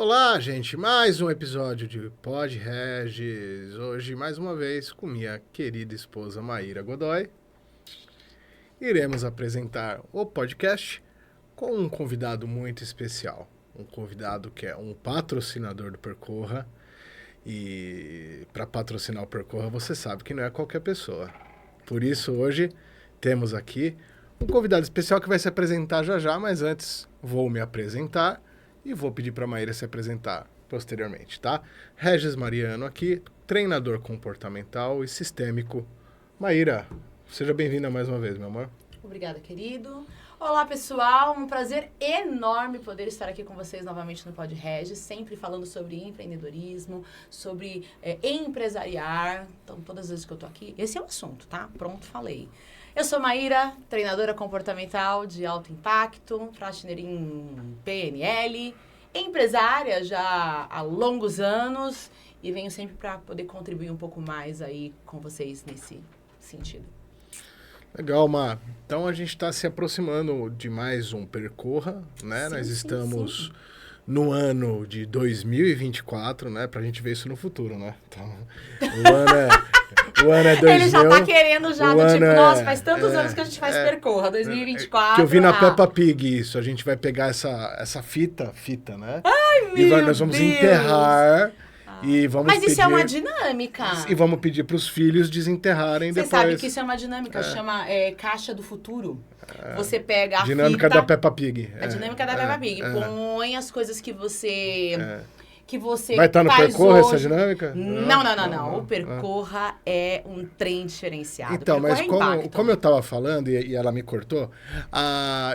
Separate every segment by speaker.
Speaker 1: Olá, gente, mais um episódio de Pod Regis. Hoje, mais uma vez, com minha querida esposa Maíra Godoy. Iremos apresentar o podcast com um convidado muito especial. Um convidado que é um patrocinador do Percorra. E para patrocinar o Percorra, você sabe que não é qualquer pessoa. Por isso, hoje, temos aqui um convidado especial que vai se apresentar já, mas antes vou me apresentar. E vou pedir para a Maíra se apresentar posteriormente, tá? Regis Mariano aqui, treinador comportamental e sistêmico. Maíra, seja bem-vinda mais uma vez, meu amor.
Speaker 2: Obrigada, querido. Olá, pessoal. Um prazer enorme poder estar aqui com vocês novamente no Pod Regis, sempre falando sobre empreendedorismo, sobre empresariar. Então, todas as vezes que eu tô aqui, esse é o assunto, tá? Pronto, falei. Eu sou Maíra, treinadora comportamental de alto impacto, practitioner em PNL, empresária já há longos anos e venho sempre para poder contribuir um pouco mais aí com vocês nesse sentido.
Speaker 1: Legal, Mar. Então a gente está se aproximando de mais um Percorra, né?
Speaker 2: Sim,
Speaker 1: Nós
Speaker 2: sim,
Speaker 1: estamos
Speaker 2: sim.
Speaker 1: no ano de 2024, né? Pra gente ver isso no futuro, né? Então, o ano é 2000.
Speaker 2: Ele já tá querendo já, do tipo, nossa, faz tantos anos que a gente faz Percorra, 2024.
Speaker 1: Que eu vi na Peppa Pig isso. A gente vai pegar essa fita, né?
Speaker 2: Ai, meu
Speaker 1: Nós vamos
Speaker 2: Deus.
Speaker 1: enterrar e vamos
Speaker 2: Mas
Speaker 1: pedir...
Speaker 2: isso é uma dinâmica.
Speaker 1: E vamos pedir pros filhos desenterrarem
Speaker 2: Você
Speaker 1: depois.
Speaker 2: sabe que isso é uma dinâmica, chama Caixa do Futuro. Você pega a
Speaker 1: Dinâmica
Speaker 2: fita...
Speaker 1: da Peppa Pig.
Speaker 2: A dinâmica da Peppa Pig. Põe as coisas que você... Que você
Speaker 1: vai estar no
Speaker 2: faz
Speaker 1: Percorra
Speaker 2: hoje.
Speaker 1: essa dinâmica?
Speaker 2: Não. O Percorra é um trem diferenciado.
Speaker 1: Então, mas
Speaker 2: Impacto.
Speaker 1: como eu estava falando e ela me cortou,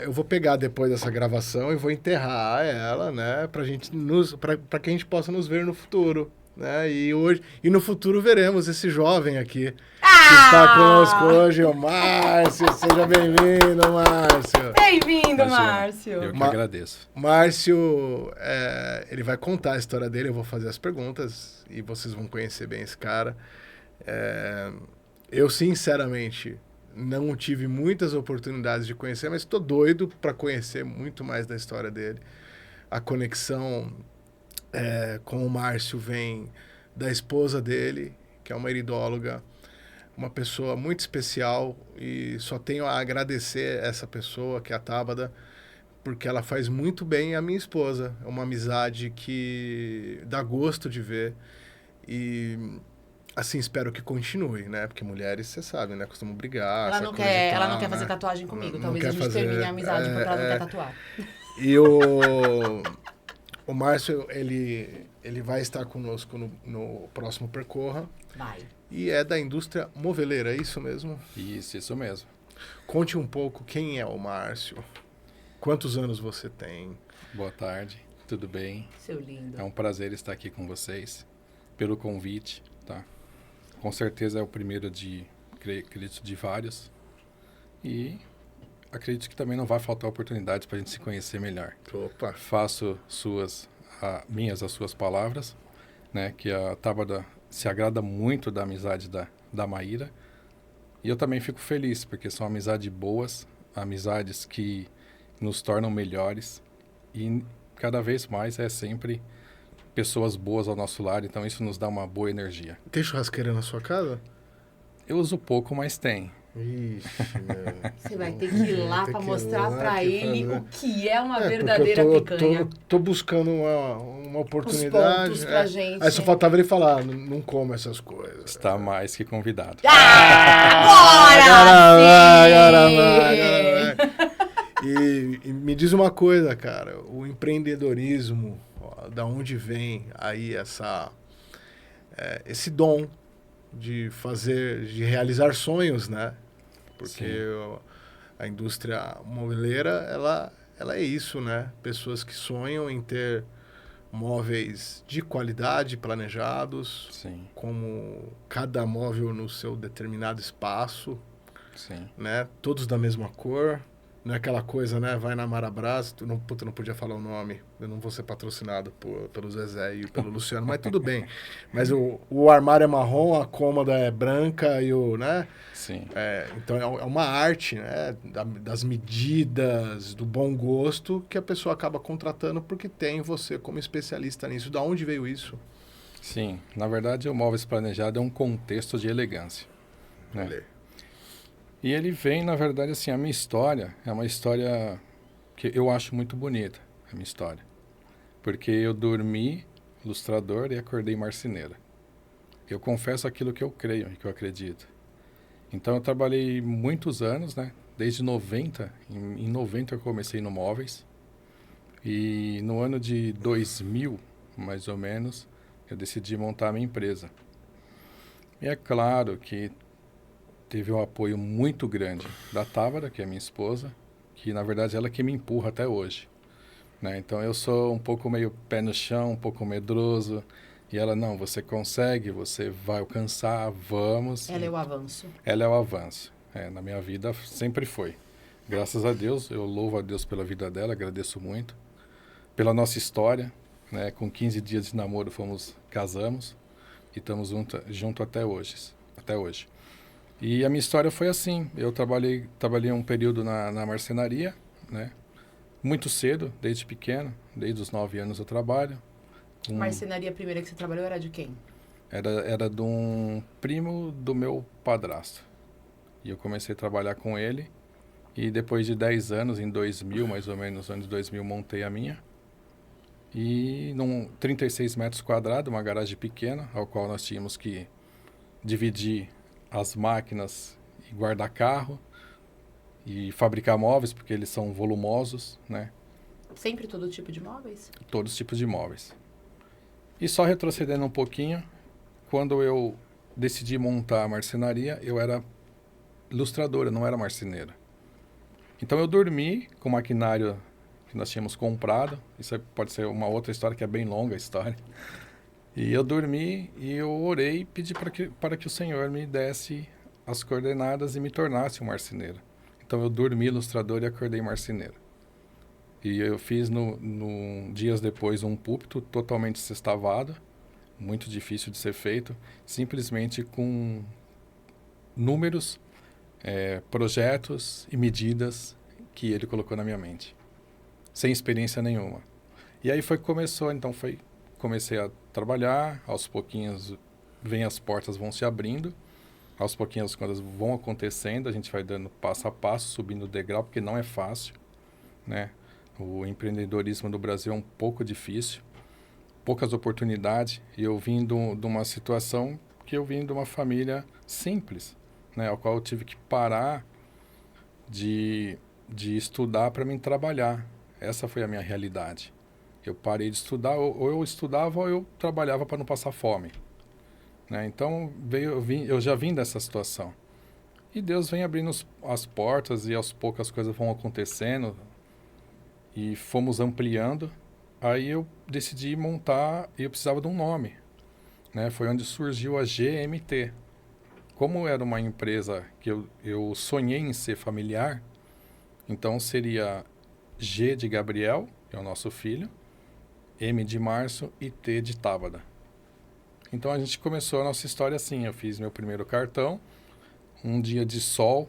Speaker 1: eu vou pegar depois dessa gravação e vou enterrar ela, né? Para que a gente possa nos ver no futuro. Né? E no futuro veremos esse jovem aqui que está conosco hoje, o Márcio. Seja bem-vindo, Márcio.
Speaker 2: Bem-vindo, Márcio.
Speaker 3: Eu que agradeço.
Speaker 1: Márcio, ele vai contar a história dele, eu vou fazer as perguntas e vocês vão conhecer bem esse cara. Eu, sinceramente, não tive muitas oportunidades de conhecer, mas estou doido para conhecer muito mais da história dele. A conexão com o Márcio vem da esposa dele, que é uma iridóloga, uma pessoa muito especial, e só tenho a agradecer essa pessoa, que é a Tábada, porque ela faz muito bem a minha esposa. É uma amizade que dá gosto de ver e, assim, espero que continue, né? Porque mulheres, você sabe, né? Costumam brigar.
Speaker 2: Ela não quer fazer tatuagem comigo. Talvez a gente termine a amizade porque ela não quer tatuar.
Speaker 1: E o Márcio, ele vai estar conosco no próximo Percorra.
Speaker 2: Vai.
Speaker 1: E é da indústria moveleira, é isso mesmo?
Speaker 3: Isso mesmo.
Speaker 1: Conte um pouco quem é o Márcio. Quantos anos você tem?
Speaker 3: Boa tarde, tudo bem?
Speaker 2: Seu lindo.
Speaker 3: É um prazer estar aqui com vocês, pelo convite, tá? Com certeza é o primeiro acredito, de vários. E acredito que também não vai faltar oportunidades para a gente se conhecer melhor.
Speaker 1: Opa!
Speaker 3: Faço as suas palavras, né? Que a Tábada se agrada muito da amizade da Maíra. E eu também fico feliz, porque são amizades boas, amizades que nos tornam melhores. E cada vez mais é sempre pessoas boas ao nosso lado, então isso nos dá uma boa energia.
Speaker 1: Tem churrasqueira na sua casa?
Speaker 3: Eu uso pouco, mas tem.
Speaker 1: Ixi, meu.
Speaker 2: Você vai ter que ir lá para mostrar para ele
Speaker 1: fazer.
Speaker 2: o que é uma verdadeira picanha.
Speaker 1: Tô buscando uma oportunidade.
Speaker 2: Os pontos pra gente.
Speaker 1: Aí só faltava ele falar, não como essas coisas.
Speaker 3: Está mais que convidado.
Speaker 1: Agora vai. E me diz uma coisa, cara, o empreendedorismo, da onde vem aí esse dom de realizar sonhos, né? Porque a indústria moveleira, ela é isso, né? Pessoas que sonham em ter móveis de qualidade planejados,
Speaker 3: Sim.
Speaker 1: como cada móvel no seu determinado espaço,
Speaker 3: Sim.
Speaker 1: né? Todos da mesma cor, Não é aquela coisa, né? Vai na Marabras, tu não, puta, não podia falar o nome. Eu não vou ser patrocinado pelo Zezé e pelo Luciano, mas tudo bem. Mas o armário é marrom, a cômoda é branca e o, né?
Speaker 3: Sim.
Speaker 1: Então é uma arte, né? Das medidas, do bom gosto que a pessoa acaba contratando porque tem você como especialista nisso. Da onde veio isso?
Speaker 3: Sim. Na verdade, o móveis planejado é um contexto de elegância, né?
Speaker 1: Olha.
Speaker 3: E ele vem, na verdade, assim, a minha história é uma história que eu acho muito bonita, a minha história. Porque eu dormi ilustrador e acordei marceneiro. Eu confesso aquilo que eu creio e que eu acredito. Então eu trabalhei muitos anos, né? Desde 90, em 90 eu comecei no móveis. E no ano de 2000, mais ou menos, eu decidi montar a minha empresa. E é claro que teve um apoio muito grande da Tábara, que é minha esposa, que na verdade ela que me empurra até hoje, né? Então eu sou um pouco meio pé no chão, um pouco medroso, e ela, não, você consegue, você vai alcançar, vamos.
Speaker 2: Ela é o avanço.
Speaker 3: Ela é o avanço. Na minha vida sempre foi. Graças a Deus, eu louvo a Deus pela vida dela, agradeço muito. Pela nossa história, né? Com 15 dias de namoro casamos e estamos junto até hoje. E a minha história foi assim. Eu trabalhei um período na marcenaria, né? Muito cedo, desde pequeno, desde os 9 anos eu trabalho.
Speaker 2: A marcenaria primeira que você trabalhou era de quem?
Speaker 3: Era de um primo do meu padrasto. E eu comecei a trabalhar com ele. E depois de 10 anos, em 2000, mais ou menos, anos 2000, montei a minha. E num 36 metros quadrados, uma garagem pequena, ao qual nós tínhamos que dividir as máquinas e guardar carro e fabricar móveis, porque eles são volumosos, né?
Speaker 2: Sempre todo tipo de móveis?
Speaker 3: Todos os tipos de móveis. E só retrocedendo um pouquinho, quando eu decidi montar a marcenaria, eu era ilustradora, não era marceneira. Então eu dormi com o maquinário que nós tínhamos comprado. Isso pode ser uma outra história que é bem longa a história. E eu dormi e eu orei e pedi para que o Senhor me desse as coordenadas e me tornasse um marceneiro. Então eu dormi ilustrador e acordei marceneiro. E eu fiz dias depois um púlpito totalmente sextavado, muito difícil de ser feito, simplesmente com números, projetos e medidas que ele colocou na minha mente, sem experiência nenhuma. E aí foi que começou, então comecei a trabalhar, aos pouquinhos as portas vão se abrindo, aos pouquinhos as coisas vão acontecendo, a gente vai dando passo a passo, subindo o degrau, porque não é fácil, né? O empreendedorismo no Brasil é um pouco difícil, poucas oportunidades, e eu vim de uma situação que eu vim de uma família simples, né? Ao qual eu tive que parar de estudar para mim trabalhar. Essa foi a minha realidade. Eu parei de estudar, ou eu estudava ou eu trabalhava para não passar fome, né? Então eu já vim dessa situação. E Deus vem abrindo as portas e aos poucos as coisas vão acontecendo e fomos ampliando. Aí eu decidi montar e eu precisava de um nome, né? Foi onde surgiu a GMT. Como era uma empresa que eu sonhei em ser familiar, então seria G de Gabriel, que é o nosso filho, M de Março e T de Tábada. Então a gente começou a nossa história assim. Eu fiz meu primeiro cartão, um dia de sol,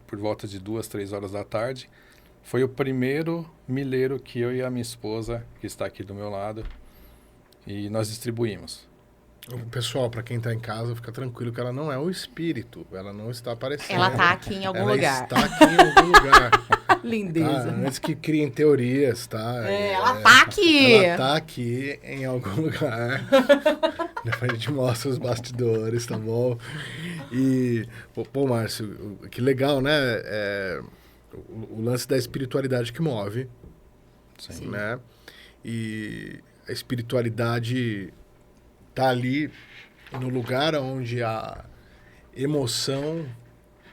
Speaker 3: por volta de 2, 3 horas da tarde. Foi o primeiro milheiro que eu e a minha esposa, que está aqui do meu lado, e nós distribuímos.
Speaker 1: Pessoal, para quem está em casa, fica tranquilo que ela não é um espírito, ela não está aparecendo.
Speaker 2: Ela está aqui em algum
Speaker 1: ela
Speaker 2: lugar.
Speaker 1: Está aqui em algum lugar.
Speaker 2: Lindeza.
Speaker 1: Tá? Antes que criem teorias, tá?
Speaker 2: Ela tá aqui.
Speaker 1: Ela tá aqui em algum lugar. Depois a gente mostra os bastidores, tá bom? E, pô, Márcio, que legal, né? O lance da espiritualidade que move.
Speaker 3: Sim.
Speaker 1: Né? E a espiritualidade tá ali no lugar onde a emoção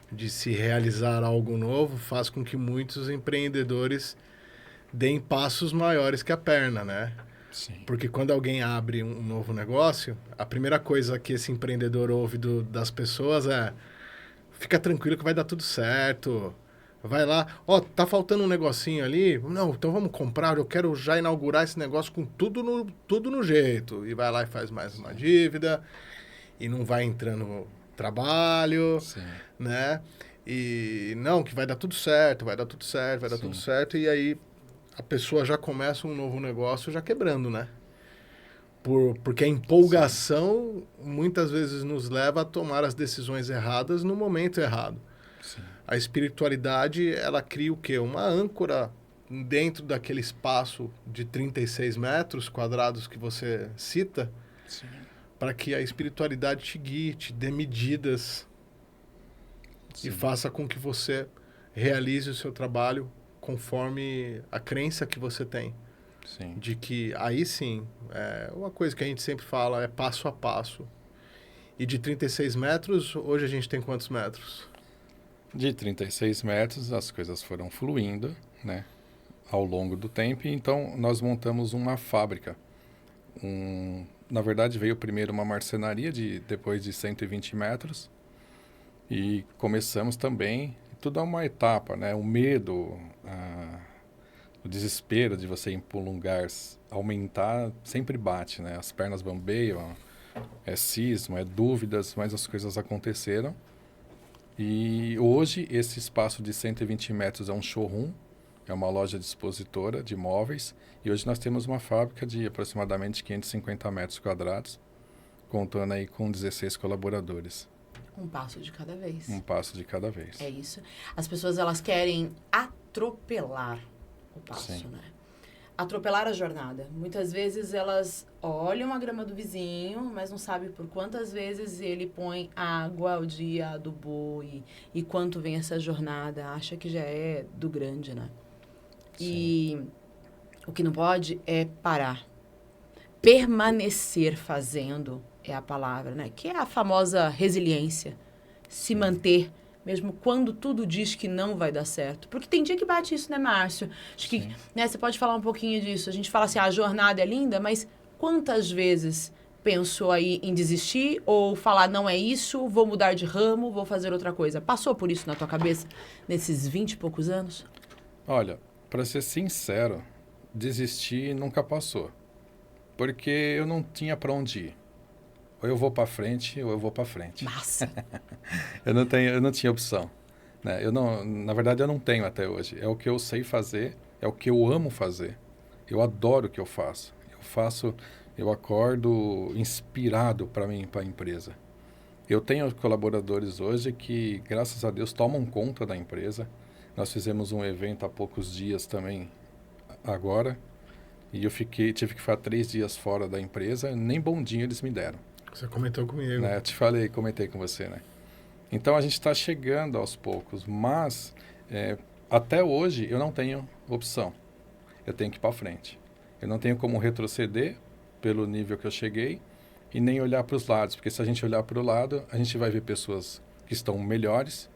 Speaker 1: de se realizar algo novo faz com que muitos empreendedores deem passos maiores que a perna, né?
Speaker 3: Sim.
Speaker 1: Porque quando alguém abre um novo negócio, a primeira coisa que esse empreendedor ouve das pessoas é: fica tranquilo que vai dar tudo certo, Vai lá, ó, tá faltando um negocinho ali. Não, então vamos comprar, eu quero já inaugurar esse negócio com tudo no jeito. E vai lá e faz mais uma dívida. E não vai entrando no trabalho,
Speaker 3: Sim.
Speaker 1: né? E não, que vai dar tudo certo, vai dar tudo certo, vai dar
Speaker 3: Sim.
Speaker 1: tudo certo. E aí a pessoa já começa um novo negócio já quebrando, né? Porque a empolgação muitas vezes nos leva a tomar as decisões erradas no momento errado.
Speaker 3: Sim.
Speaker 1: A espiritualidade, ela cria o quê? Uma âncora dentro daquele espaço de 36 metros quadrados que você cita,
Speaker 3: Sim.
Speaker 1: para que a espiritualidade te guie, te dê medidas
Speaker 3: Sim.
Speaker 1: e faça com que você realize o seu trabalho conforme a crença que você tem.
Speaker 3: Sim.
Speaker 1: De que aí sim, uma coisa que a gente sempre fala é passo a passo. E de 36 metros, hoje a gente tem quantos metros?
Speaker 3: De 36 metros, as coisas foram fluindo, né, ao longo do tempo. Então, nós montamos uma fábrica. Na verdade, veio primeiro uma marcenaria, depois de 120 metros. E começamos também, tudo é uma etapa, né? O medo, o desespero de você ir para um lugar aumentar, sempre bate, né? As pernas bambeiam, é cisma, é dúvidas, mas as coisas aconteceram. E hoje esse espaço de 120 metros é um showroom, é uma loja dispositora de móveis. E hoje nós temos uma fábrica de aproximadamente 550 metros quadrados, contando aí com 16 colaboradores.
Speaker 2: Um passo de cada vez.
Speaker 3: Um passo de cada vez.
Speaker 2: É isso. As pessoas, elas querem atropelar o passo,
Speaker 3: Sim.
Speaker 2: né? Atropelar a jornada. Muitas vezes elas olham a grama do vizinho, mas não sabem por quantas vezes ele põe água ao dia, adubou e quanto vem essa jornada. Acha que já é do grande, né?
Speaker 3: Sim.
Speaker 2: E o que não pode é parar. Permanecer fazendo é a palavra, né? Que é a famosa resiliência. Se manter, mesmo quando tudo diz que não vai dar certo. Porque tem dia que bate isso, né, Márcio? Acho que, né, você pode falar um pouquinho disso. A gente fala assim, a jornada é linda, mas quantas vezes pensou aí em desistir ou falar, não é isso, vou mudar de ramo, vou fazer outra coisa? Passou por isso na tua cabeça nesses 20 e poucos anos?
Speaker 3: Olha, para ser sincero, desistir nunca passou. Porque eu não tinha para onde ir. Ou eu vou para frente, ou eu vou para frente.
Speaker 2: Massa!
Speaker 3: Eu não tinha opção, né? Na verdade, eu não tenho até hoje. É o que eu sei fazer, é o que eu amo fazer. Eu adoro o que eu faço. Eu acordo inspirado para mim, para a empresa. Eu tenho colaboradores hoje que, graças a Deus, tomam conta da empresa. Nós fizemos um evento há poucos dias também, agora, e eu tive que ficar 3 dias fora da empresa, nem bom dia eles me deram.
Speaker 1: Você comentou comigo.
Speaker 3: Né? Eu comentei com você, né? Então a gente está chegando aos poucos, mas até hoje eu não tenho opção. Eu tenho que ir para frente. Eu não tenho como retroceder pelo nível que eu cheguei e nem olhar para os lados, porque se a gente olhar para o lado, a gente vai ver pessoas que estão melhores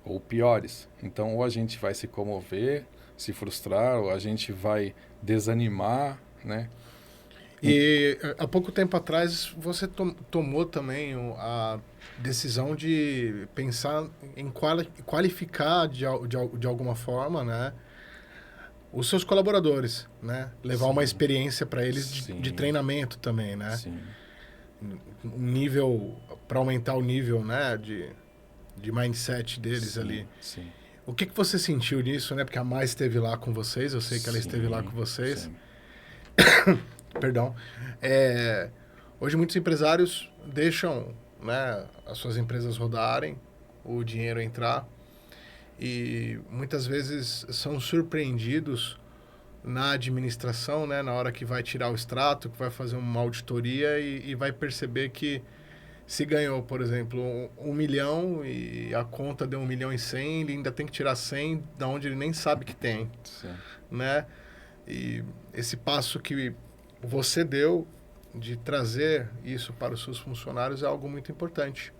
Speaker 3: ou piores. Então ou a gente vai se comover, se frustrar, ou a gente vai desanimar, né?
Speaker 1: E há pouco tempo atrás você tomou também a decisão de pensar em qualificar de alguma forma, né, os seus colaboradores, né? Levar
Speaker 3: Sim.
Speaker 1: uma experiência para eles
Speaker 3: Sim.
Speaker 1: de treinamento também, né?
Speaker 3: Sim.
Speaker 1: Um nível, para aumentar o nível, né, de mindset deles
Speaker 3: Sim.
Speaker 1: ali.
Speaker 3: Sim.
Speaker 1: O que você sentiu nisso, né? Porque a Mai esteve lá com vocês, eu sei que ela esteve lá com vocês.
Speaker 3: Sim.
Speaker 1: Perdão. Hoje muitos empresários deixam, né, as suas empresas rodarem, o dinheiro entrar, e muitas vezes são surpreendidos na administração, né, na hora que vai tirar o extrato, que vai fazer uma auditoria e vai perceber que se ganhou, por exemplo, 1 milhão e a conta deu 1.100.000, ele ainda tem que tirar 100 da onde ele nem sabe que tem,
Speaker 3: Sim.
Speaker 1: né? E esse passo que você deu de trazer isso para os seus funcionários é algo muito importante,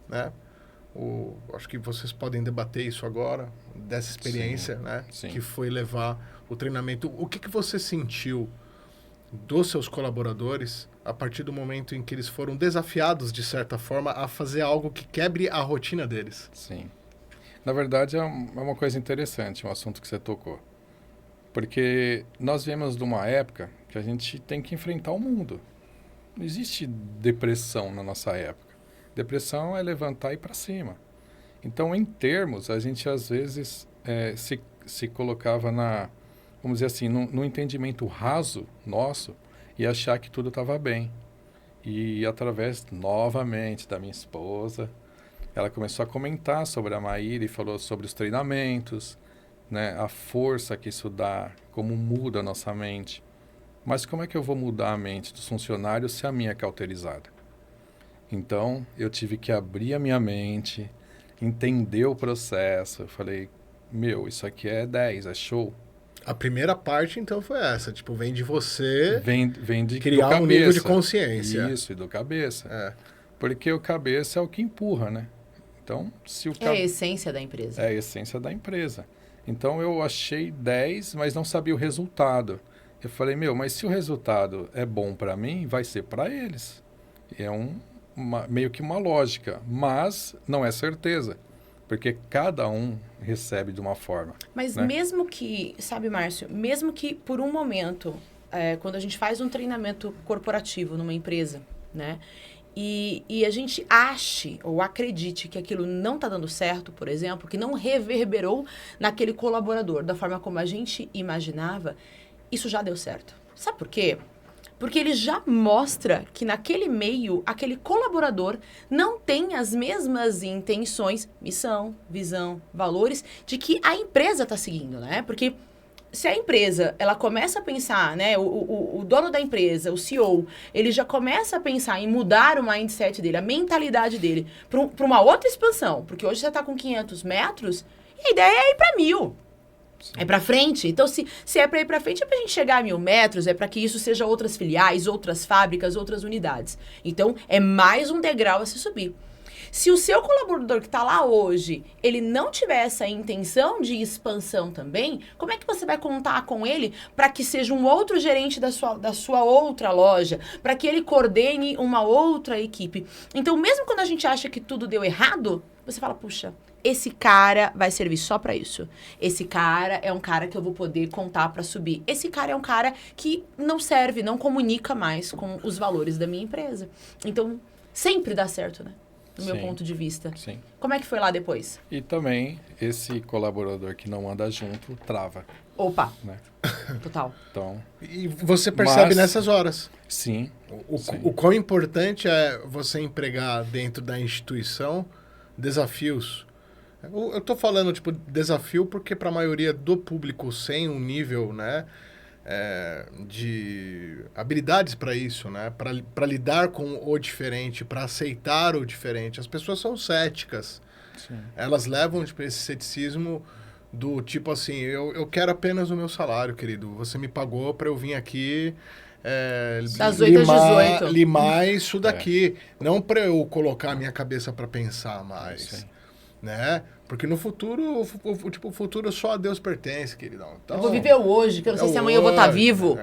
Speaker 1: né? Acho que vocês podem debater isso agora, dessa experiência,
Speaker 3: Sim.
Speaker 1: né?
Speaker 3: Sim.
Speaker 1: Que foi levar o treinamento. O que você sentiu dos seus colaboradores a partir do momento em que eles foram desafiados, de certa forma, a fazer algo que quebre a rotina deles?
Speaker 3: Sim. Na verdade, é uma coisa interessante, um assunto que você tocou. Porque nós viemos de uma época que a gente tem que enfrentar o mundo. Não existe depressão na nossa época. Depressão é levantar e ir para cima. Então, em termos, a gente às vezes se colocava vamos dizer assim, no entendimento raso nosso e achar que tudo estava bem. E através, novamente, da minha esposa, ela começou a comentar sobre a Maíra e falou sobre os treinamentos, né, a força que isso dá, como muda a nossa mente. Mas como é que eu vou mudar a mente dos funcionários se a minha é cauterizada? Então, eu tive que abrir a minha mente, entender o processo. Eu falei, isso aqui é 10, é show.
Speaker 1: A primeira parte, então, foi essa. Tipo, vem de você
Speaker 3: Vem de
Speaker 1: criar
Speaker 3: do cabeça.
Speaker 1: um nível de consciência.
Speaker 3: Isso, e do cabeça.
Speaker 1: É.
Speaker 3: Porque o cabeça é o que empurra, né? Então, se o
Speaker 2: É a essência da empresa.
Speaker 3: É a essência da empresa. Então, eu achei 10, mas não sabia o resultado. Eu falei, mas se o resultado é bom para mim, vai ser para eles. É meio que uma lógica, mas não é certeza. Porque cada um recebe de uma forma.
Speaker 2: Mas
Speaker 3: né?
Speaker 2: mesmo que, sabe, Márcio, mesmo que por um momento, quando a gente faz um treinamento corporativo numa empresa, né? E a gente ache ou acredite que aquilo não está dando certo, por exemplo, que não reverberou naquele colaborador da forma como a gente imaginava, isso já deu certo. Sabe por quê? Porque ele já mostra que naquele meio, aquele colaborador não tem as mesmas intenções, missão, visão, valores, de que a empresa está seguindo, né? Porque se a empresa, ela começa a pensar, né? O dono da empresa, o CEO, ele já começa a pensar em mudar o mindset dele, a mentalidade dele, para uma outra expansão. Porque hoje você está com 500 metros e a ideia é ir para 1.000. Sim. É para frente. Então, se é para ir para frente, é para a gente chegar a 1.000 metros, é para que isso seja outras filiais, outras fábricas, outras unidades. Então, é mais um degrau a se subir. Se o seu colaborador que está lá hoje, ele não tiver essa intenção de expansão também, como é que você vai contar com ele para que seja um outro gerente da sua outra loja, para que ele coordene uma outra equipe? Então, mesmo quando a gente acha que tudo deu errado, você fala, puxa, esse cara vai servir só para isso. Esse cara é um cara que eu vou poder contar para subir. Esse cara é um cara que não serve, não comunica mais com os valores da minha empresa. Então, sempre dá certo, né? Do meu ponto de vista.
Speaker 3: Sim.
Speaker 2: Como é que foi lá depois?
Speaker 3: E também, esse colaborador que não anda junto, trava.
Speaker 2: Opa!
Speaker 3: Né?
Speaker 2: Total.
Speaker 3: Então,
Speaker 1: e você percebe nessas horas.
Speaker 3: Sim.
Speaker 1: O quão importante é você empregar dentro da instituição desafios. Eu tô falando, tipo, desafio porque para a maioria do público sem um nível, né, de habilidades para isso, né, para lidar com o diferente, para aceitar o diferente. As pessoas são céticas.
Speaker 3: Sim.
Speaker 1: Elas levam tipo, esse ceticismo do tipo assim, eu quero apenas o meu salário, querido. Você me pagou para eu vir aqui
Speaker 2: das 8 às 18.
Speaker 1: Limar isso daqui. Não para eu colocar a minha cabeça para pensar mais.
Speaker 3: Sim.
Speaker 1: Né? Porque no futuro, o futuro só a Deus pertence, queridão. Então,
Speaker 2: eu vou viver o hoje, que eu não sei se amanhã eu vou estar vivo.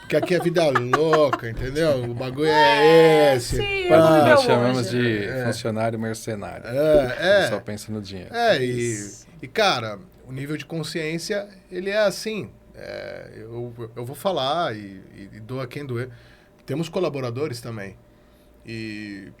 Speaker 1: Porque aqui a vida é louca, entendeu? O bagulho é esse.
Speaker 2: Sim,
Speaker 3: nós chamamos de funcionário mercenário. Só pensa no dinheiro.
Speaker 1: E cara, o nível de consciência, ele é assim. Eu vou falar e dou a quem doer. Temos colaboradores também. E...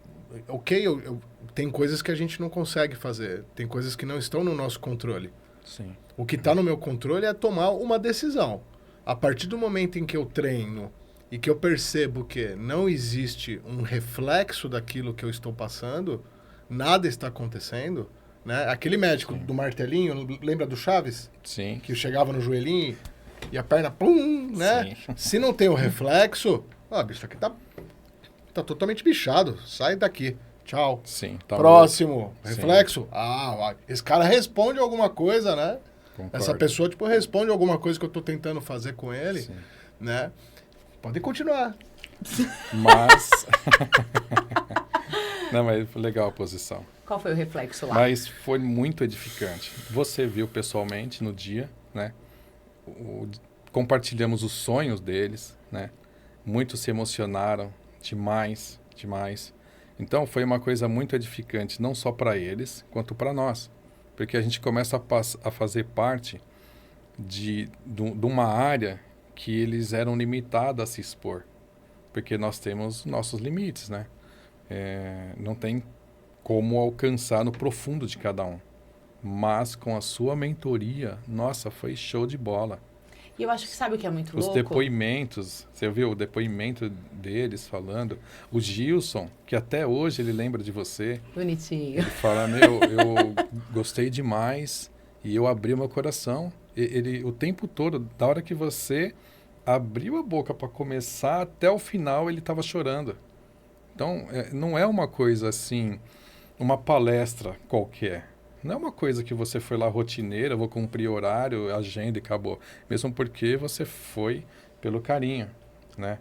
Speaker 1: tem coisas que a gente não consegue fazer. Tem coisas que não estão no nosso controle.
Speaker 3: Sim.
Speaker 1: O que está no meu controle é tomar uma decisão. A partir do momento em que eu treino e que eu percebo que não existe um reflexo daquilo que eu estou passando, nada está acontecendo, né? Aquele médico do martelinho, lembra do Chaves?
Speaker 3: Sim.
Speaker 1: Que chegava no joelhinho e a perna, pum, né? Sim. Se não tem o reflexo, bicho, isso aqui tá totalmente bichado. Sai daqui. Tchau.
Speaker 3: Sim.
Speaker 1: Tá próximo. Bom. Reflexo.
Speaker 3: Sim.
Speaker 1: Esse cara responde alguma coisa, né?
Speaker 3: Concordo.
Speaker 1: Essa pessoa, tipo, responde alguma coisa que eu tô tentando fazer com ele, Sim. né? Podem continuar.
Speaker 3: Mas... Não, mas foi legal a posição.
Speaker 2: Qual foi o reflexo lá?
Speaker 3: Mas foi muito edificante. Você viu pessoalmente no dia, né? Compartilhamos os sonhos deles, né? Muitos se emocionaram. Demais. Então, foi uma coisa muito edificante, não só para eles, quanto para nós. porque a gente começa a fazer parte de uma área que eles eram limitados a se expor, porque nós temos nossos limites, né? Não tem como alcançar no profundo de cada um. Mas com a sua mentoria, nossa, foi show de bola.
Speaker 2: E eu acho que sabe o que é muito
Speaker 3: Os
Speaker 2: louco?
Speaker 3: depoimentos, você viu o depoimento deles falando? O Gilson, que até hoje ele lembra de você.
Speaker 2: Bonitinho.
Speaker 3: Ele fala, eu gostei demais e eu abri o meu coração. Ele, o tempo todo, da hora que você abriu a boca para começar até o final, ele estava chorando. Então, não é uma coisa assim, uma palestra qualquer. Não é uma coisa que você foi lá rotineira, vou cumprir horário, agenda e acabou. Mesmo porque você foi pelo carinho, né?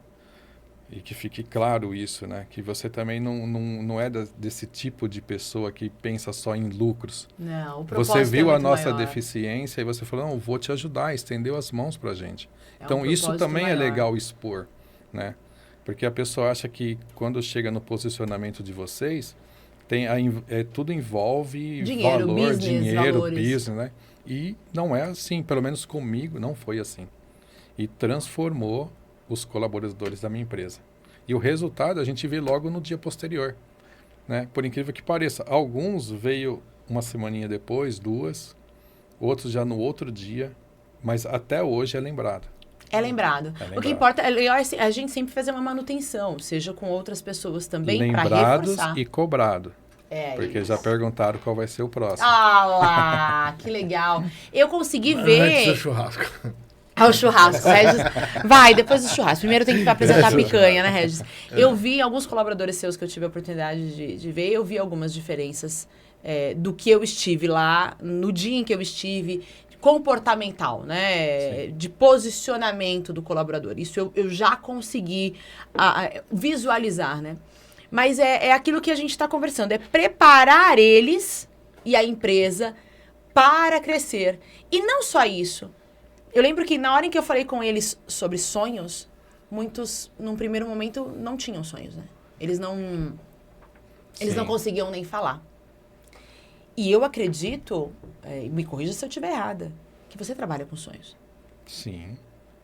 Speaker 3: E que fique claro isso, né? Que você também não é desse tipo de pessoa que pensa só em lucros.
Speaker 2: Não, o propósito
Speaker 3: Você viu
Speaker 2: é
Speaker 3: a
Speaker 2: muito
Speaker 3: nossa
Speaker 2: maior.
Speaker 3: deficiência e você falou, não, vou te ajudar, estendeu as mãos pra gente.
Speaker 2: É um
Speaker 3: Então, isso
Speaker 2: propósito
Speaker 3: também é
Speaker 2: maior.
Speaker 3: legal expor, né? Porque a pessoa acha que quando chega no posicionamento de vocês, tudo envolve
Speaker 2: Dinheiro,
Speaker 3: valor,
Speaker 2: business,
Speaker 3: dinheiro,
Speaker 2: valores.
Speaker 3: business, né? E não é assim, pelo menos comigo não foi assim. E transformou os colaboradores da minha empresa. E o resultado a gente vê logo no dia posterior, né? Por incrível que pareça, alguns veio uma semaninha depois, 2, outros já no outro dia, mas até hoje é lembrado.
Speaker 2: É lembrado.
Speaker 3: É
Speaker 2: O que
Speaker 3: lembrado.
Speaker 2: importa é a gente sempre fazer uma manutenção, seja com outras pessoas também, para
Speaker 3: Lembrados
Speaker 2: reforçar.
Speaker 3: e cobrado.
Speaker 2: É
Speaker 3: Porque
Speaker 2: isso.
Speaker 3: já perguntaram qual vai ser o próximo.
Speaker 2: Ah lá, que legal. Eu consegui
Speaker 1: Antes do
Speaker 2: ver...
Speaker 1: churrasco.
Speaker 2: Ah, o churrasco, Regis. Vai, depois do churrasco. Primeiro tem que apresentar a picanha, né, Regis? Eu vi alguns colaboradores seus que eu tive a oportunidade de ver, eu vi algumas diferenças do que eu estive lá, no dia em que eu estive, comportamental, né?
Speaker 3: Sim.
Speaker 2: De posicionamento do colaborador. Isso eu já consegui visualizar, né? Mas é aquilo que a gente está conversando, é preparar eles e a empresa para crescer. E não só isso. Eu lembro que na hora em que eu falei com eles sobre sonhos, muitos, num primeiro momento, não tinham sonhos, né? Eles não
Speaker 3: Sim.
Speaker 2: conseguiam nem falar. E eu acredito, me corrija se eu estiver errada, que você trabalha com sonhos.
Speaker 3: Sim,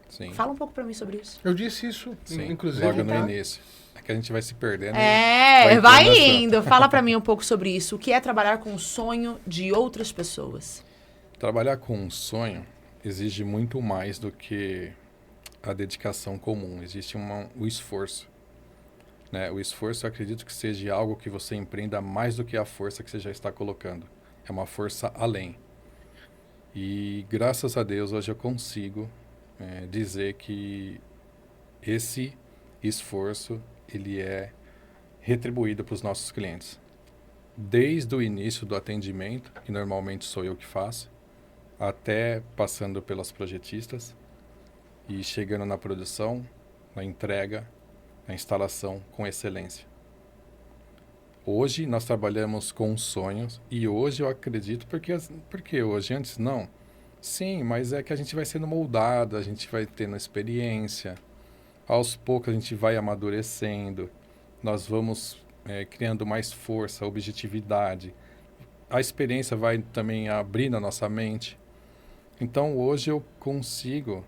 Speaker 3: sim.
Speaker 2: Fala um pouco pra mim sobre isso.
Speaker 1: Eu disse isso,
Speaker 3: Sim,
Speaker 1: inclusive.
Speaker 3: logo no
Speaker 2: Então.
Speaker 3: início. É que a gente vai se perdendo.
Speaker 2: Vai
Speaker 3: entrando
Speaker 2: indo. Fala pra mim um pouco sobre isso. O que é trabalhar com o sonho de outras pessoas?
Speaker 3: Trabalhar com um sonho exige muito mais do que a dedicação comum. Existe o esforço. Né? O esforço, eu acredito que seja algo que você empreenda mais do que a força que você já está colocando. É uma força além. E graças a Deus hoje eu consigo dizer que esse esforço ele é retribuído para os nossos clientes. Desde o início do atendimento, que normalmente sou eu que faço, até passando pelas projetistas e chegando na produção, na entrega, na instalação com excelência. Hoje nós trabalhamos com sonhos e hoje eu acredito, porque hoje, antes não. Sim, mas é que a gente vai sendo moldado, a gente vai tendo experiência, aos poucos a gente vai amadurecendo, nós vamos criando mais força, objetividade, a experiência vai também abrir na nossa mente. Então hoje eu consigo,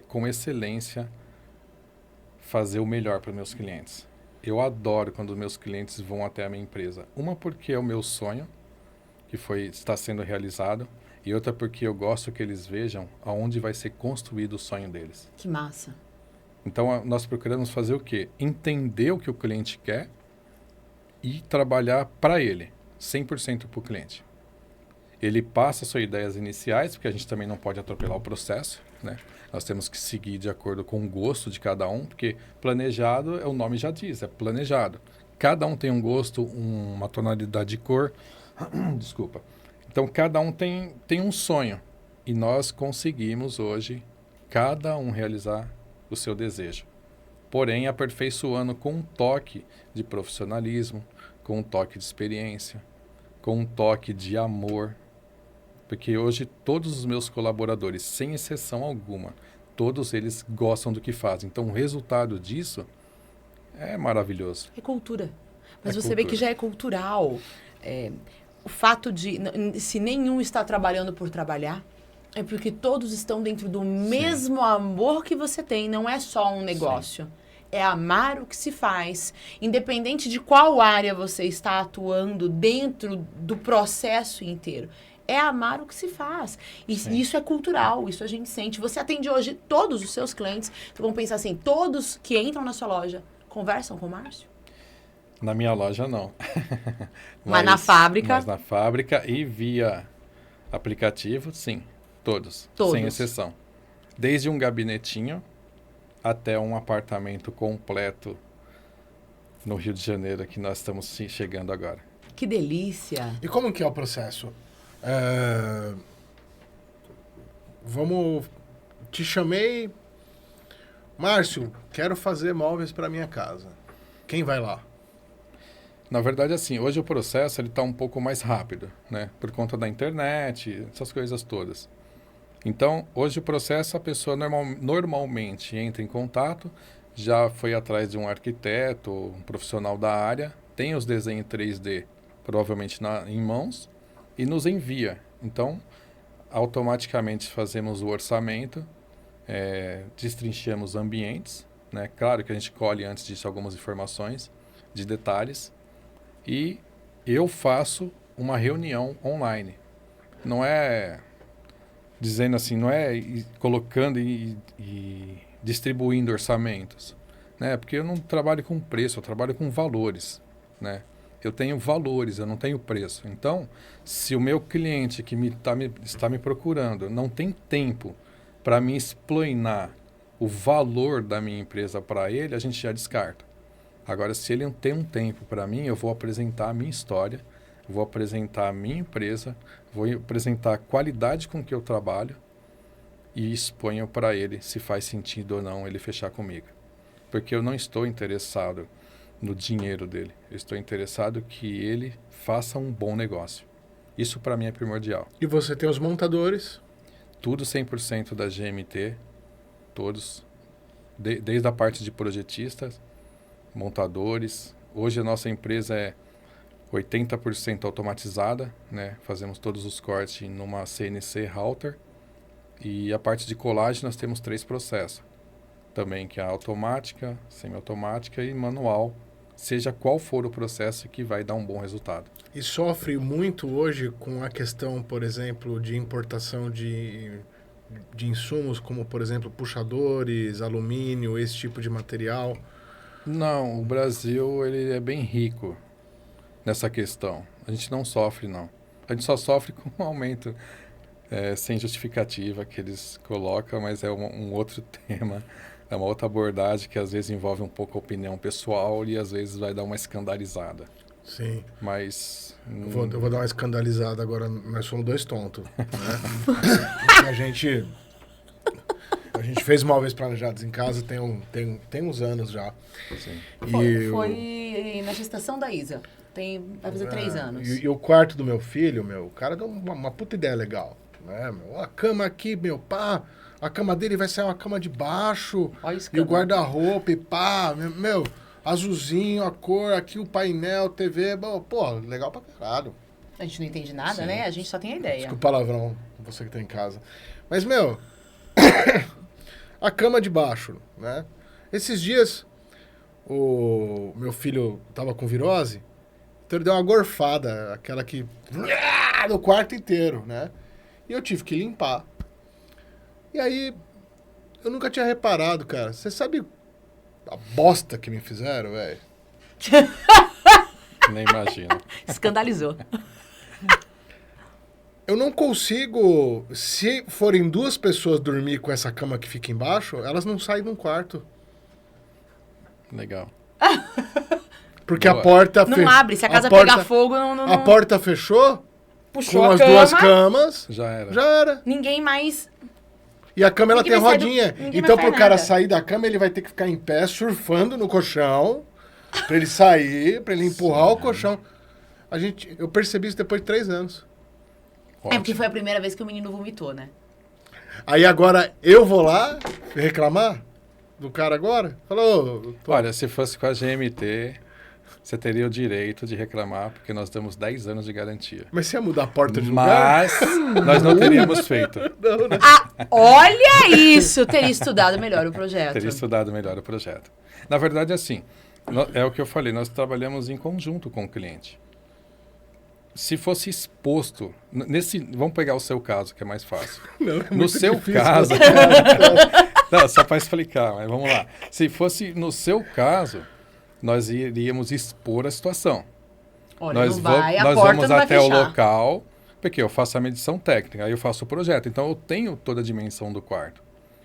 Speaker 3: com excelência, fazer o melhor para meus clientes. Eu adoro quando meus clientes vão até a minha empresa. Uma porque é o meu sonho, que está sendo realizado, e outra porque eu gosto que eles vejam aonde vai ser construído o sonho deles.
Speaker 2: Que massa.
Speaker 3: Então nós procuramos fazer o quê? Entender o que o cliente quer e trabalhar para ele, 100% para o cliente. Ele passa suas ideias iniciais, porque a gente também não pode atropelar o processo, né? Nós temos que seguir de acordo com o gosto de cada um, porque planejado, o nome já diz, é planejado. Cada um tem um gosto, uma tonalidade de cor. Desculpa. Então, cada um tem um sonho. E nós conseguimos hoje, cada um realizar o seu desejo. Porém, aperfeiçoando com um toque de profissionalismo, com um toque de experiência, com um toque de amor. Porque hoje todos os meus colaboradores, sem exceção alguma, todos eles gostam do que fazem. Então o resultado disso é maravilhoso.
Speaker 2: É cultura. Mas
Speaker 3: É
Speaker 2: você vê
Speaker 3: cultura.
Speaker 2: que já é cultural. o fato de, se nenhum está trabalhando por trabalhar, é porque todos estão dentro do mesmo amor que você tem. Não é só um negócio. Sim. É amar o que se faz. Independente de qual área você está atuando dentro do processo inteiro. É amar o que se faz. E isso é cultural, isso a gente sente. Você atende hoje todos os seus clientes. Então, vamos pensar assim, todos que entram na sua loja conversam com o Márcio?
Speaker 3: Na minha loja, não.
Speaker 2: Mas na fábrica?
Speaker 3: Mas na fábrica e via aplicativo, sim. Todos. Sem exceção. Desde um gabinetinho até um apartamento completo no Rio de Janeiro, que nós estamos chegando agora.
Speaker 2: Que delícia!
Speaker 1: E como que é o processo? Te chamei, Márcio, quero fazer móveis para minha casa. Quem vai lá?
Speaker 3: Na verdade, assim, hoje o processo ele está um pouco mais rápido, né? Por conta da internet, essas coisas todas. Então, hoje o processo, a pessoa normalmente entra em contato, já foi atrás de um arquiteto, um profissional da área, tem os desenhos 3D, provavelmente em mãos, e nos envia. Então, automaticamente fazemos o orçamento, destrinchamos ambientes, né? Claro que a gente colhe antes disso algumas informações de detalhes, e eu faço uma reunião online. Não é dizendo assim, não é colocando e distribuindo orçamentos, né? Porque eu não trabalho com preço, eu trabalho com valores, né? Eu tenho valores, eu não tenho preço. Então, se o meu cliente que está me procurando não tem tempo para me explanar o valor da minha empresa para ele, a gente já descarta. Agora, se ele não tem um tempo para mim, eu vou apresentar a minha história, vou apresentar a minha empresa, vou apresentar a qualidade com que eu trabalho e exponho para ele se faz sentido ou não ele fechar comigo. Porque eu não estou interessado no dinheiro dele. Eu estou interessado que ele faça um bom negócio. Isso para mim é primordial.
Speaker 1: E você tem os montadores?
Speaker 3: Tudo 100% da GMT, todos, desde a parte de projetistas, montadores. Hoje a nossa empresa é 80% automatizada, né? Fazemos todos os cortes numa CNC Halter. E a parte de colagem nós temos 3 processos. Também que é a automática, semiautomática e manual, seja qual for o processo que vai dar um bom resultado.
Speaker 1: E sofre muito hoje com a questão, por exemplo, de importação de insumos, como, por exemplo, puxadores, alumínio, esse tipo de material?
Speaker 3: Não, o Brasil ele é bem rico nessa questão. A gente não sofre, não. A gente só sofre com um aumento sem justificativa que eles colocam, mas é um outro tema. É uma outra abordagem que às vezes envolve um pouco a opinião pessoal e às vezes vai dar uma escandalizada.
Speaker 1: Sim.
Speaker 3: Mas...
Speaker 1: Eu vou dar uma escandalizada agora. Nós somos 2 tontos, né? a gente fez móveis planejados em casa tem uns anos já.
Speaker 3: Sim.
Speaker 2: Foi na gestação da Isa. Vai fazer 3 anos.
Speaker 1: E o quarto do meu filho, o cara deu uma puta ideia legal. Né, a cama aqui, pá... A cama dele vai sair uma cama de baixo. E o guarda-roupa e pá. Azulzinho, a cor, aqui o painel, TV. Pô, legal pra caralho.
Speaker 2: A gente não entende nada, né? A gente só tem a ideia.
Speaker 1: Desculpa o palavrão, você que tá em casa. Mas, a cama de baixo, né? Esses dias, o meu filho tava com virose, então ele deu uma gorfada, aquela que... no quarto inteiro, né? E eu tive que limpar. E aí, eu nunca tinha reparado, cara. Você sabe a bosta que me fizeram, velho?
Speaker 3: Nem imagino.
Speaker 2: Escandalizou.
Speaker 1: Eu não consigo... Se forem 2 pessoas dormir com essa cama que fica embaixo, elas não saem de um quarto.
Speaker 3: Legal.
Speaker 1: Porque boa. A porta...
Speaker 2: Não abre. Se a casa pegar fogo, não...
Speaker 1: A porta fechou.
Speaker 2: Puxou
Speaker 1: com
Speaker 2: a
Speaker 1: as
Speaker 2: cama,
Speaker 1: 2 camas.
Speaker 3: Já era.
Speaker 1: Já era.
Speaker 2: Ninguém mais...
Speaker 1: E a cama, ela tem rodinha. Então, pro cara
Speaker 2: nada.
Speaker 1: sair da cama, ele vai ter que ficar em pé, surfando no colchão, pra ele sair, pra ele empurrar o colchão. Eu percebi isso depois de 3 anos.
Speaker 2: Ótimo. Porque foi a primeira vez que o menino vomitou, né?
Speaker 1: Aí agora, eu vou lá reclamar do cara agora? Falou...
Speaker 3: Olha, se fosse com a GMT, você teria o direito de reclamar, porque nós damos 10 anos de garantia.
Speaker 1: Mas você ia mudar a porta de lugar?
Speaker 3: Mas nós não teríamos feito.
Speaker 1: Não, né?
Speaker 2: Olha isso! Teria estudado melhor o projeto.
Speaker 3: Teria estudado melhor o projeto. Na verdade, assim, é o que eu falei, nós trabalhamos em conjunto com o cliente. Se fosse exposto, vamos pegar o seu caso, que é mais fácil.
Speaker 1: Não, é
Speaker 3: No
Speaker 1: muito
Speaker 3: seu
Speaker 1: difícil.
Speaker 3: caso... Não, só para explicar, mas vamos lá. Se fosse no seu caso, nós iríamos expor a situação.
Speaker 2: Olha,
Speaker 3: Nós
Speaker 2: não vai, a
Speaker 3: nós
Speaker 2: porta
Speaker 3: vamos
Speaker 2: não vai
Speaker 3: até o
Speaker 2: fechar.
Speaker 3: local, porque eu faço a medição técnica, aí eu faço o projeto. Então, eu tenho toda a dimensão do quarto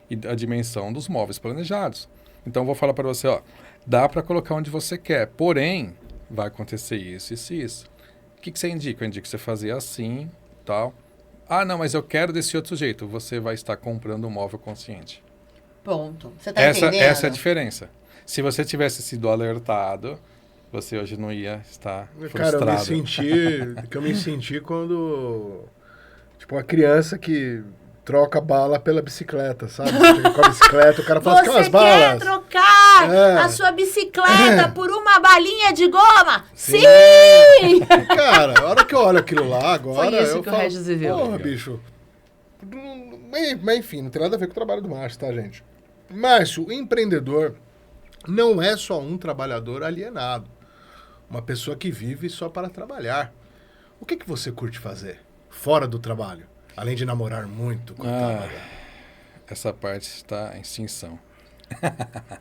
Speaker 3: e a dimensão dos móveis planejados. Então, eu vou falar para você, ó, dá para colocar onde você quer, porém, vai acontecer isso, isso e isso. O que você indica? Eu indico você fazer assim, tal. Ah, não, mas eu quero desse outro jeito. Você vai estar comprando um móvel consciente.
Speaker 2: Ponto. Você tá entendendo?
Speaker 3: Essa é a diferença. Se você tivesse sido alertado, você hoje não ia estar frustrado.
Speaker 1: Cara, eu me senti quando... Tipo, uma criança que troca bala pela bicicleta, sabe? Você chega com a bicicleta, o cara fala, aquelas
Speaker 2: Você
Speaker 1: balas.
Speaker 2: quer trocar
Speaker 1: É.
Speaker 2: a sua bicicleta por uma balinha de goma?
Speaker 1: Sim.
Speaker 2: Sim!
Speaker 1: Cara, a hora que eu olho aquilo lá agora,
Speaker 2: Foi isso
Speaker 1: eu
Speaker 2: que o
Speaker 1: falo,
Speaker 2: Regis viveu.
Speaker 1: porra, bicho. Mas enfim, não tem nada a ver com o trabalho do Márcio, tá, gente? Márcio, o empreendedor não é só um trabalhador alienado. Uma pessoa que vive só para trabalhar. O que você curte fazer fora do trabalho? Além de namorar muito, coitado.
Speaker 3: Essa parte está em extinção.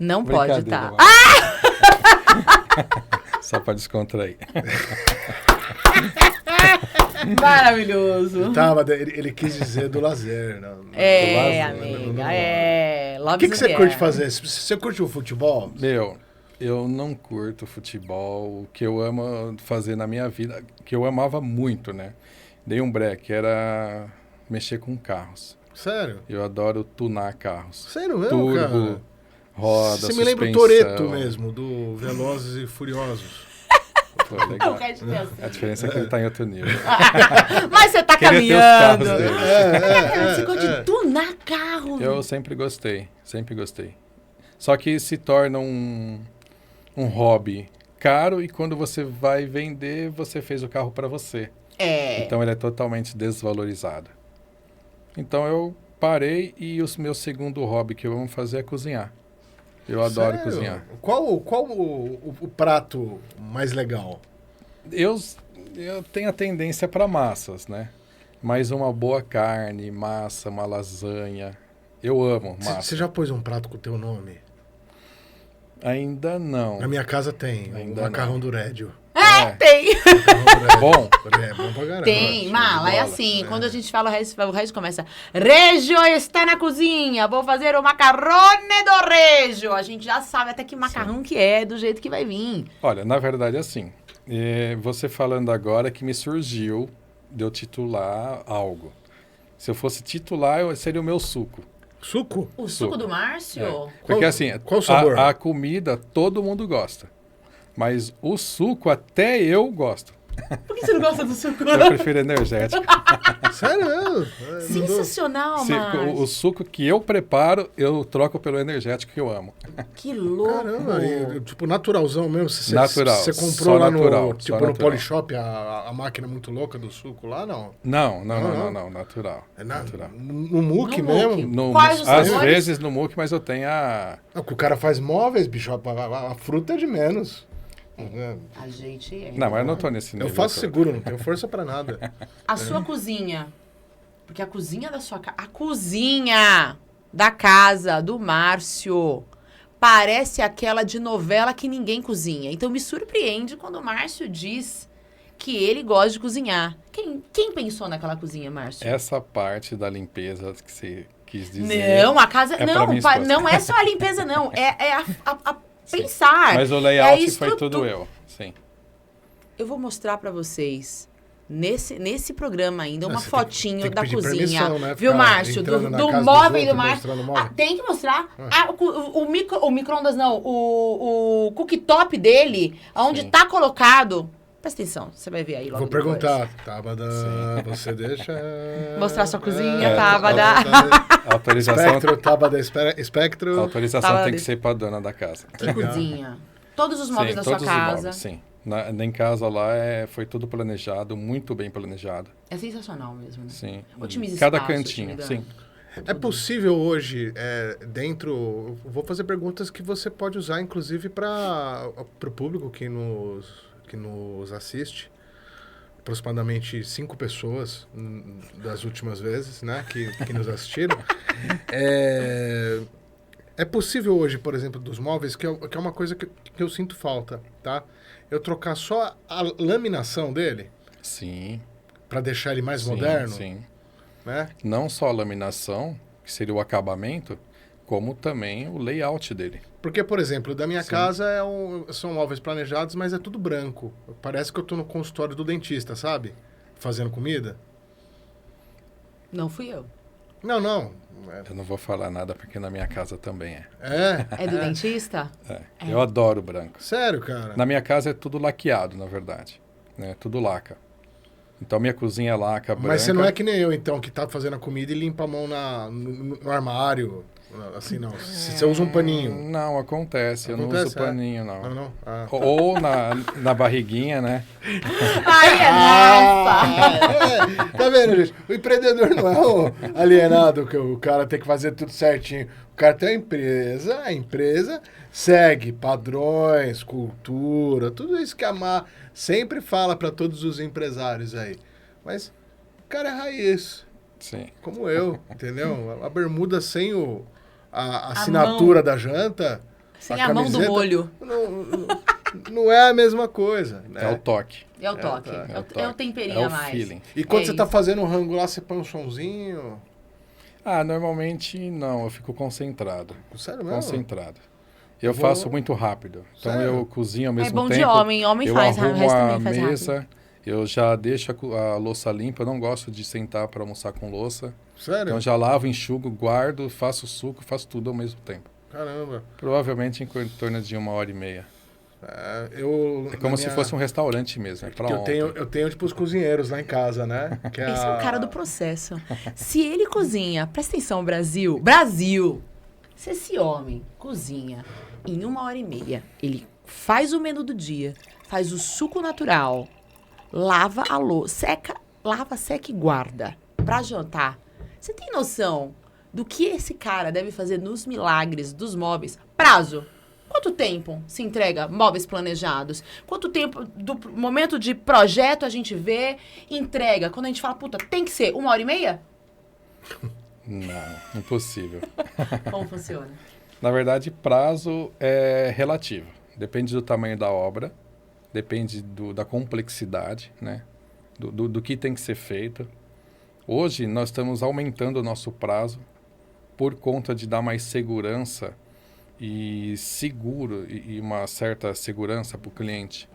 Speaker 2: Não pode
Speaker 3: Brincadeira,
Speaker 2: estar.
Speaker 3: Só para descontrair.
Speaker 2: Maravilhoso.
Speaker 1: Ele quis dizer do lazer. Não,
Speaker 2: É,
Speaker 1: do lazer,
Speaker 2: amiga,
Speaker 1: não.
Speaker 2: é.
Speaker 1: O que você curte fazer? Você curte o futebol?
Speaker 3: Meu, eu não curto futebol. O que eu amo fazer na minha vida, que eu amava muito, né? Dei um break, era mexer com carros.
Speaker 1: Sério?
Speaker 3: Eu adoro tunar carros.
Speaker 1: Sério mesmo, cara?
Speaker 3: Turbo, roda,
Speaker 1: Você me lembra o
Speaker 3: suspensão.
Speaker 1: Toretto mesmo, do Velozes e Furiosos.
Speaker 3: Pô, legal.
Speaker 2: O Regis pensa.
Speaker 3: A diferença é que ele tá em outro nível.
Speaker 2: Mas você tá
Speaker 3: Queria ter os
Speaker 2: caminhando.
Speaker 3: carros dele.
Speaker 2: Você gosta de tunar carro.
Speaker 3: Eu sempre gostei, sempre gostei. Só que se torna um hobby caro e quando você vai vender, você fez o carro para você.
Speaker 2: É.
Speaker 3: Então ele é totalmente desvalorizado. Então eu parei e o meu segundo hobby que eu amo fazer é cozinhar. Eu adoro
Speaker 1: Sério?
Speaker 3: cozinhar.
Speaker 1: Qual o prato mais legal?
Speaker 3: Eu tenho a tendência para massas, né? Mas uma boa carne, massa, uma lasanha. Eu amo massa.
Speaker 1: Você já pôs um prato com o teu nome?
Speaker 3: Ainda não.
Speaker 1: Na minha casa tem,
Speaker 3: Ainda
Speaker 1: o macarrão do Rédio.
Speaker 2: Tem.
Speaker 3: Bom.
Speaker 1: É bom pra caramba.
Speaker 2: Tem,
Speaker 3: de
Speaker 2: Mala, é
Speaker 3: bola.
Speaker 2: assim, quando a gente fala, o Regis começa, Régio está na cozinha, vou fazer o macarrone do Régio. A gente já sabe até que macarrão que é, do jeito que vai vir.
Speaker 3: Olha, na verdade, assim, você falando agora que me surgiu de eu titular algo. Se eu fosse titular, seria o meu suco.
Speaker 1: Suco?
Speaker 2: O suco
Speaker 3: Suco.
Speaker 2: do Márcio?
Speaker 3: É. Porque assim,
Speaker 1: qual sabor?
Speaker 3: a comida todo mundo gosta. Mas o suco até eu gosto.
Speaker 2: Por que você não gosta do suco?
Speaker 3: Eu prefiro energético.
Speaker 1: Sério mesmo?
Speaker 2: Sensacional, Márcio.
Speaker 3: O suco que eu preparo, eu troco pelo energético que eu amo.
Speaker 2: Que louco.
Speaker 1: Caramba, tipo naturalzão mesmo.
Speaker 3: Natural,
Speaker 1: Você comprou
Speaker 3: só
Speaker 1: lá
Speaker 3: natural,
Speaker 1: no,
Speaker 3: só
Speaker 1: tipo no
Speaker 3: natural.
Speaker 1: Polishop a máquina muito louca do suco lá, não?
Speaker 3: Não,
Speaker 1: Não.
Speaker 3: natural.
Speaker 1: É
Speaker 3: natural.
Speaker 1: no muque
Speaker 2: No
Speaker 1: mesmo?
Speaker 2: muque. Quais os
Speaker 3: Às
Speaker 2: sabores?
Speaker 3: vezes no muque, mas eu tenho a...
Speaker 1: Não, que o cara faz móveis, bicho, a fruta é de menos.
Speaker 2: A gente é.
Speaker 3: Não, mas eu não tô nesse nível.
Speaker 1: Eu faço
Speaker 3: todo.
Speaker 1: seguro, não tenho força pra nada.
Speaker 2: A sua cozinha. Porque a cozinha da sua casa. A cozinha da casa do Márcio parece aquela de novela que ninguém cozinha. Então me surpreende quando o Márcio diz que ele gosta de cozinhar. Quem pensou naquela cozinha, Márcio?
Speaker 3: Essa parte da limpeza que você quis dizer...
Speaker 2: Não, a casa.
Speaker 3: é pra
Speaker 2: não,
Speaker 3: minha esposa.
Speaker 2: não é só a limpeza, não. É a pensar.
Speaker 3: Mas o
Speaker 2: É a
Speaker 3: layout foi tudo
Speaker 2: estrutura.
Speaker 3: eu, sim.
Speaker 2: Eu vou mostrar pra vocês, nesse programa ainda, uma
Speaker 1: Você tem
Speaker 2: fotinho
Speaker 1: que
Speaker 2: da
Speaker 1: pedir
Speaker 2: cozinha.
Speaker 1: permissão, né?
Speaker 2: Viu,
Speaker 1: Ficar
Speaker 2: Márcio?
Speaker 1: entrando na
Speaker 2: Do
Speaker 1: casa dos
Speaker 2: móvel
Speaker 1: outros,
Speaker 2: do Márcio.
Speaker 1: mostrando o móvel.
Speaker 2: Tem que mostrar. O micro-ondas não. O cooktop dele, onde
Speaker 3: Sim.
Speaker 2: tá colocado. Presta atenção, você vai ver aí logo
Speaker 1: Vou
Speaker 2: depois.
Speaker 1: perguntar, Tabada, você deixa...
Speaker 2: Mostrar sua cozinha,
Speaker 3: É,
Speaker 2: Tabada.
Speaker 3: A autorização,
Speaker 1: Espectro, Tabada, Espectro.
Speaker 3: a autorização
Speaker 2: Tava
Speaker 3: tem que
Speaker 2: ali.
Speaker 3: ser pra dona da casa.
Speaker 2: Que cozinha. Todos os móveis
Speaker 3: Sim,
Speaker 2: da sua
Speaker 3: todos os
Speaker 2: casa.
Speaker 3: móveis, sim. Em casa lá foi tudo planejado, muito bem planejado.
Speaker 2: É sensacional mesmo, né?
Speaker 3: Sim.
Speaker 2: Otimiza
Speaker 3: Cada
Speaker 2: espaço,
Speaker 3: cantinho,
Speaker 2: otimiza-
Speaker 3: sim.
Speaker 1: É possível hoje, dentro... eu vou fazer perguntas que você pode usar, inclusive, para o público que nos assiste. Aproximadamente 5 pessoas das últimas vezes, né, que nos assistiram. É possível hoje, por exemplo, dos móveis, que é uma coisa que eu sinto falta, tá? Eu trocar só a laminação dele,
Speaker 3: Sim.
Speaker 1: para deixar ele mais
Speaker 3: Sim,
Speaker 1: moderno,
Speaker 3: sim.
Speaker 1: né?
Speaker 3: Não só a laminação, que seria o acabamento, como também o layout dele.
Speaker 1: Porque, por exemplo, da minha
Speaker 3: Sim.
Speaker 1: casa são móveis planejados, mas é tudo branco. Parece que eu tô no consultório do dentista, sabe? Fazendo comida.
Speaker 2: Não fui eu.
Speaker 1: Não.
Speaker 3: Eu não vou falar nada porque na minha casa também é.
Speaker 1: É,
Speaker 2: É do dentista?
Speaker 3: Eu adoro branco.
Speaker 1: sério, cara.
Speaker 3: Na minha casa é tudo laqueado, na verdade. Né? Tudo laca. Então minha cozinha é laca branca.
Speaker 1: Mas você não é que nem eu, então, que tá fazendo a comida e limpa a mão no armário. Assim, não. Você usa um paninho.
Speaker 3: Não, acontece. Eu não
Speaker 1: Acontece,
Speaker 3: uso paninho, não.
Speaker 1: Não? Ah, tá.
Speaker 3: Ou na barriguinha, né?
Speaker 2: Ai, Renato!
Speaker 1: Tá vendo, gente? O empreendedor não é o alienado, que o cara tem que fazer tudo certinho. O cara tem a empresa segue padrões, cultura, tudo isso que a Má sempre fala para todos os empresários aí. Mas o cara é raiz,
Speaker 3: Sim.
Speaker 1: como eu, entendeu? A bermuda sem a assinatura da janta.
Speaker 2: Sem a mão do
Speaker 1: camiseta,
Speaker 2: molho.
Speaker 1: Não é a mesma coisa, né?
Speaker 3: É o toque.
Speaker 2: É o toque.
Speaker 1: tá.
Speaker 2: É o temperinho
Speaker 3: É
Speaker 2: a
Speaker 3: o
Speaker 2: mais.
Speaker 3: feeling.
Speaker 1: E quando
Speaker 2: É
Speaker 1: você tá
Speaker 2: isso.
Speaker 1: fazendo um rango lá, você põe um sonzinho.
Speaker 3: Normalmente não, eu fico concentrado.
Speaker 1: Sério mesmo?
Speaker 3: Concentrado. Eu
Speaker 1: vou-
Speaker 3: faço muito rápido. Então
Speaker 1: Sério?
Speaker 3: eu cozinho ao mesmo
Speaker 2: bom
Speaker 3: tempo.
Speaker 2: de homem. Homem
Speaker 3: eu
Speaker 2: faz, o
Speaker 3: arrumo
Speaker 2: resto
Speaker 3: a
Speaker 2: também faz
Speaker 3: mesa, eu já deixo a louça limpa. Eu não gosto de sentar para almoçar com louça.
Speaker 1: Sério?
Speaker 3: Então eu já lavo, enxugo, guardo, faço suco, faço tudo ao mesmo tempo.
Speaker 1: Caramba.
Speaker 3: Provavelmente em torno de 1h30. É como se fosse um restaurante mesmo, é pra
Speaker 1: Porque eu
Speaker 3: ontem.
Speaker 1: tenho, tipo, os cozinheiros lá em casa, né? Que
Speaker 2: Esse é o cara do processo. Se ele cozinha, presta atenção, Brasil. Brasil! Se esse homem cozinha em 1h30, ele faz o menu do dia, faz o suco natural, lava a louça, lava, seca e guarda pra jantar. Você tem noção do que esse cara deve fazer nos milagres dos móveis? Prazo. Quanto tempo se entrega móveis planejados? Quanto tempo do momento de projeto a gente vê, entrega? Quando a gente fala, puta, tem que ser 1h30?
Speaker 3: Não, impossível.
Speaker 2: Como funciona?
Speaker 3: Na verdade, prazo é relativo. Depende do tamanho da obra, depende da complexidade, né? Do que tem que ser feito. Hoje, nós estamos aumentando o nosso prazo por conta de dar mais segurança e seguro e uma certa segurança para o cliente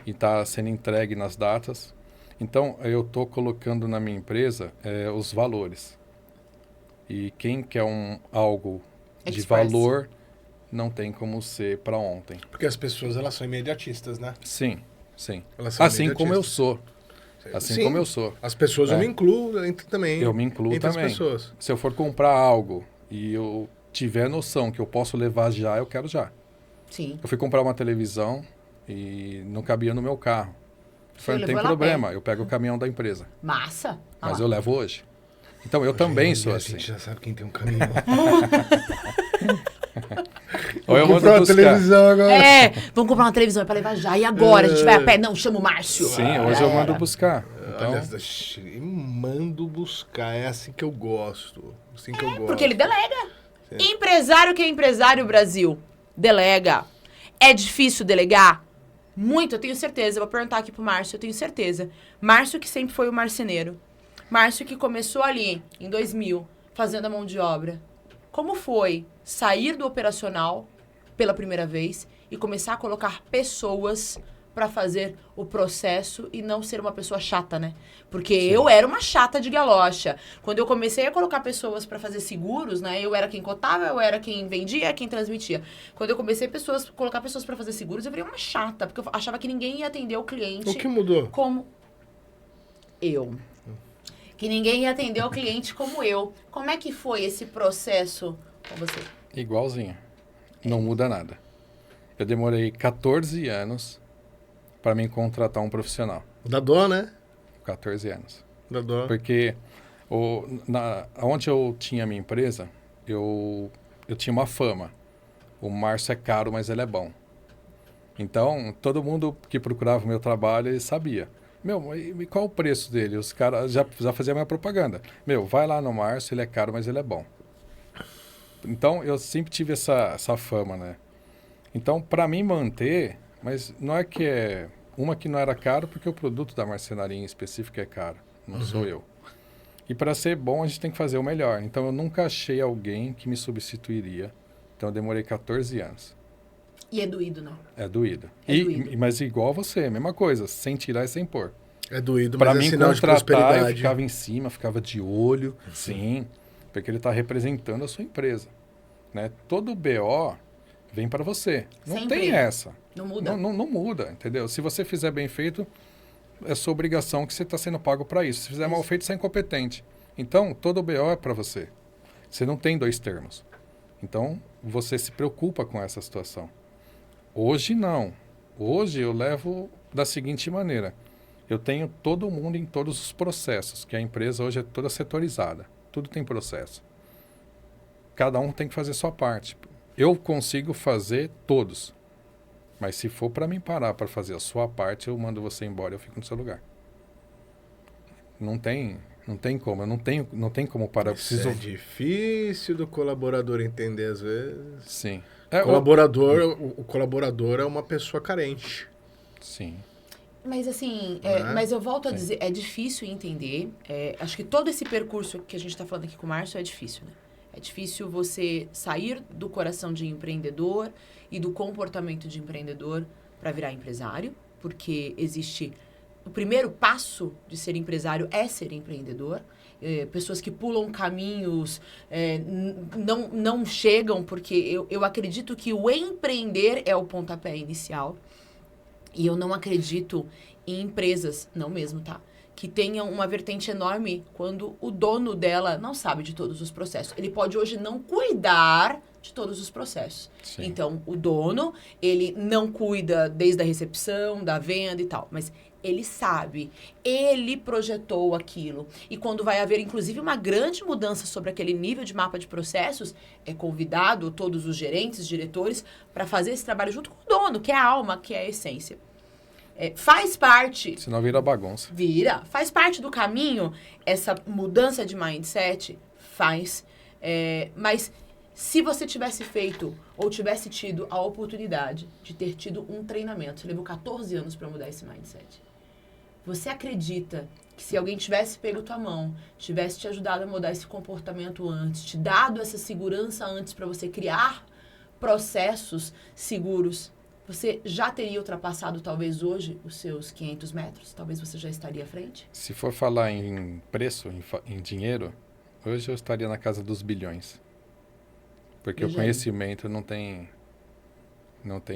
Speaker 3: e está sendo entregue nas datas. Então, eu estou colocando na minha empresa os valores. E quem quer algo de
Speaker 2: Express.
Speaker 3: valor não tem como ser para ontem.
Speaker 1: Porque as pessoas, elas são imediatistas, né?
Speaker 3: Sim, sim.
Speaker 1: Elas são
Speaker 3: Assim como eu
Speaker 1: imediatistas.
Speaker 3: sou. Assim
Speaker 1: Sim.
Speaker 3: como eu sou.
Speaker 1: As pessoas, eu
Speaker 3: É.
Speaker 1: me incluo também.
Speaker 3: Eu me incluo
Speaker 1: entre
Speaker 3: também.
Speaker 1: as pessoas.
Speaker 3: Se eu for comprar algo e eu tiver noção que eu posso levar já, eu quero já.
Speaker 2: Sim.
Speaker 3: Eu fui comprar uma televisão e não cabia no meu carro. Eu falei, não tem
Speaker 2: levou ela a
Speaker 3: problema, eu pego o caminhão da empresa.
Speaker 2: Massa. Ah
Speaker 3: Mas
Speaker 2: lá.
Speaker 3: eu levo hoje. Então eu também
Speaker 1: Hoje em
Speaker 3: sou
Speaker 1: dia
Speaker 3: assim.
Speaker 1: A gente já sabe quem tem um caminhão.
Speaker 3: Ou eu
Speaker 1: Vou
Speaker 3: mando
Speaker 1: comprar uma
Speaker 3: buscar.
Speaker 1: televisão agora.
Speaker 2: É, vamos comprar uma televisão é pra levar já. E agora? A gente vai a pé? Não, chama o Márcio.
Speaker 3: Sim, hoje eu mando buscar. Então,
Speaker 1: Olha, mando buscar. É assim que eu gosto. Assim que eu gosto.
Speaker 2: Porque ele delega. Empresário que é empresário, Brasil. Delega. É difícil delegar? Muito, eu tenho certeza. Eu vou perguntar aqui pro Márcio, eu tenho certeza. Márcio que sempre foi o marceneiro. Márcio que começou ali, em 2000, fazendo a mão de obra. Como foi sair do operacional pela primeira vez e começar a colocar pessoas para fazer o processo e não ser uma pessoa chata, né? Porque eu era uma chata de galocha. Quando eu comecei a colocar pessoas para fazer seguros, né? Eu era quem cotava, eu era quem vendia, quem transmitia. Quando eu comecei a colocar pessoas para fazer seguros, eu virei uma chata, porque eu achava que ninguém ia atender o cliente
Speaker 1: O que mudou?
Speaker 2: como eu. Que ninguém ia atender o cliente como eu. Como é que foi esse processo com você?
Speaker 3: igualzinho. Não muda nada. Eu demorei 14 anos para me contratar um profissional.
Speaker 1: Da dó, né?
Speaker 3: 14 anos.
Speaker 1: Da dó.
Speaker 3: Porque onde eu tinha a minha empresa, eu tinha uma fama. O Márcio é caro, mas ele é bom. Então, todo mundo que procurava o meu trabalho, ele sabia. Meu, e qual o preço dele? Os caras já faziam a minha propaganda. Meu, vai lá no Márcio, ele é caro, mas ele é bom. Então, eu sempre tive essa fama, né? Então, para mim manter, mas não é que é... Uma que não era caro, porque o produto da marcenaria em específico é caro. Não sou eu. E para ser bom, a gente tem que fazer o melhor. Então, eu nunca achei alguém que me substituiria. Então, eu demorei 14 anos.
Speaker 2: E é doído, não?
Speaker 3: É doído.
Speaker 2: Doído.
Speaker 3: Mas igual você, mesma coisa. Sem tirar e sem pôr.
Speaker 1: É doído,
Speaker 3: Para
Speaker 1: mas
Speaker 3: mim
Speaker 1: é sinal de
Speaker 3: contratar, eu
Speaker 1: prosperidade.
Speaker 3: ficava em cima, ficava de olho. Sim, porque ele está representando a sua empresa. Né? Todo o BO vem para você. Não
Speaker 2: Sempre.
Speaker 3: tem essa.
Speaker 2: Não muda.
Speaker 3: Não muda, entendeu? Se você fizer bem feito, é sua obrigação que você está sendo pago para isso. Se fizer mal feito, você é incompetente. Então, todo o BO é para você. Você não tem dois termos. Então, você se preocupa com essa situação. Hoje, não. Hoje, eu levo da seguinte maneira. Eu tenho todo mundo em todos os processos, que a empresa hoje é toda setorizada. Tudo tem processo. Cada um tem que fazer a sua parte. Eu consigo fazer todos. Mas se for para mim parar para fazer a sua parte, eu mando você embora, eu fico no seu lugar. Não tem como, eu não tem como parar. Eu preciso...
Speaker 1: É difícil do colaborador entender às vezes.
Speaker 3: Sim.
Speaker 1: O colaborador é uma pessoa carente.
Speaker 3: Sim.
Speaker 2: Mas assim,
Speaker 1: Né?
Speaker 2: mas eu volto a
Speaker 3: Sim.
Speaker 2: dizer, é difícil entender. Acho que todo esse percurso que a gente está falando aqui com o Márcio é difícil, né? É difícil você sair do coração de empreendedor e do comportamento de empreendedor para virar empresário, porque existe... O primeiro passo de ser empresário é ser empreendedor. Pessoas que pulam caminhos não chegam, porque eu acredito que o empreender é o pontapé inicial. E eu não acredito em empresas, não mesmo, tá? Que tenham uma vertente enorme quando o dono dela não sabe de todos os processos. Ele pode hoje não cuidar de todos os processos.
Speaker 3: Sim.
Speaker 2: Então, o dono, ele não cuida desde a recepção, da venda e tal, mas ele sabe, ele projetou aquilo. E quando vai haver, inclusive, uma grande mudança sobre aquele nível de mapa de processos, é convidado todos os gerentes, diretores, para fazer esse trabalho junto com o dono, que é a alma, que é a essência. Faz parte...
Speaker 3: Senão vira bagunça.
Speaker 2: Faz parte do caminho, essa mudança de mindset, mas se você tivesse feito ou tivesse tido a oportunidade de ter tido um treinamento, você levou 14 anos para mudar esse mindset. Você acredita que se alguém tivesse pego tua mão, tivesse te ajudado a mudar esse comportamento antes, te dado essa segurança antes para você criar processos seguros, você já teria ultrapassado, talvez, hoje, os seus 500 metros? Talvez você já estaria à frente?
Speaker 3: Se for falar em preço, em dinheiro, hoje eu estaria na casa dos bilhões. Porque
Speaker 2: Veja
Speaker 3: o conhecimento não tem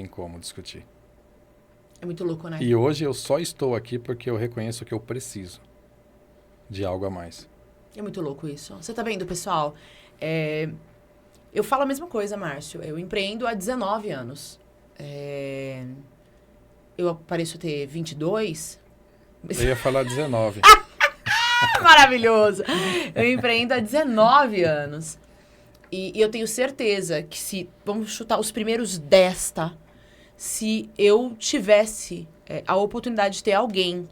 Speaker 3: como discutir.
Speaker 2: É muito louco, né?
Speaker 3: E hoje eu só estou aqui porque eu reconheço que eu preciso de algo a mais.
Speaker 2: É muito louco isso. Você tá vendo, pessoal? Eu falo a mesma coisa, Márcio. Eu empreendo há 19 anos. Eu pareço ter 22.
Speaker 3: Eu ia falar 19.
Speaker 2: Maravilhoso! Eu empreendo há 19 anos. E eu tenho certeza que vamos chutar os primeiros 10, tá? Se eu tivesse a oportunidade de ter alguém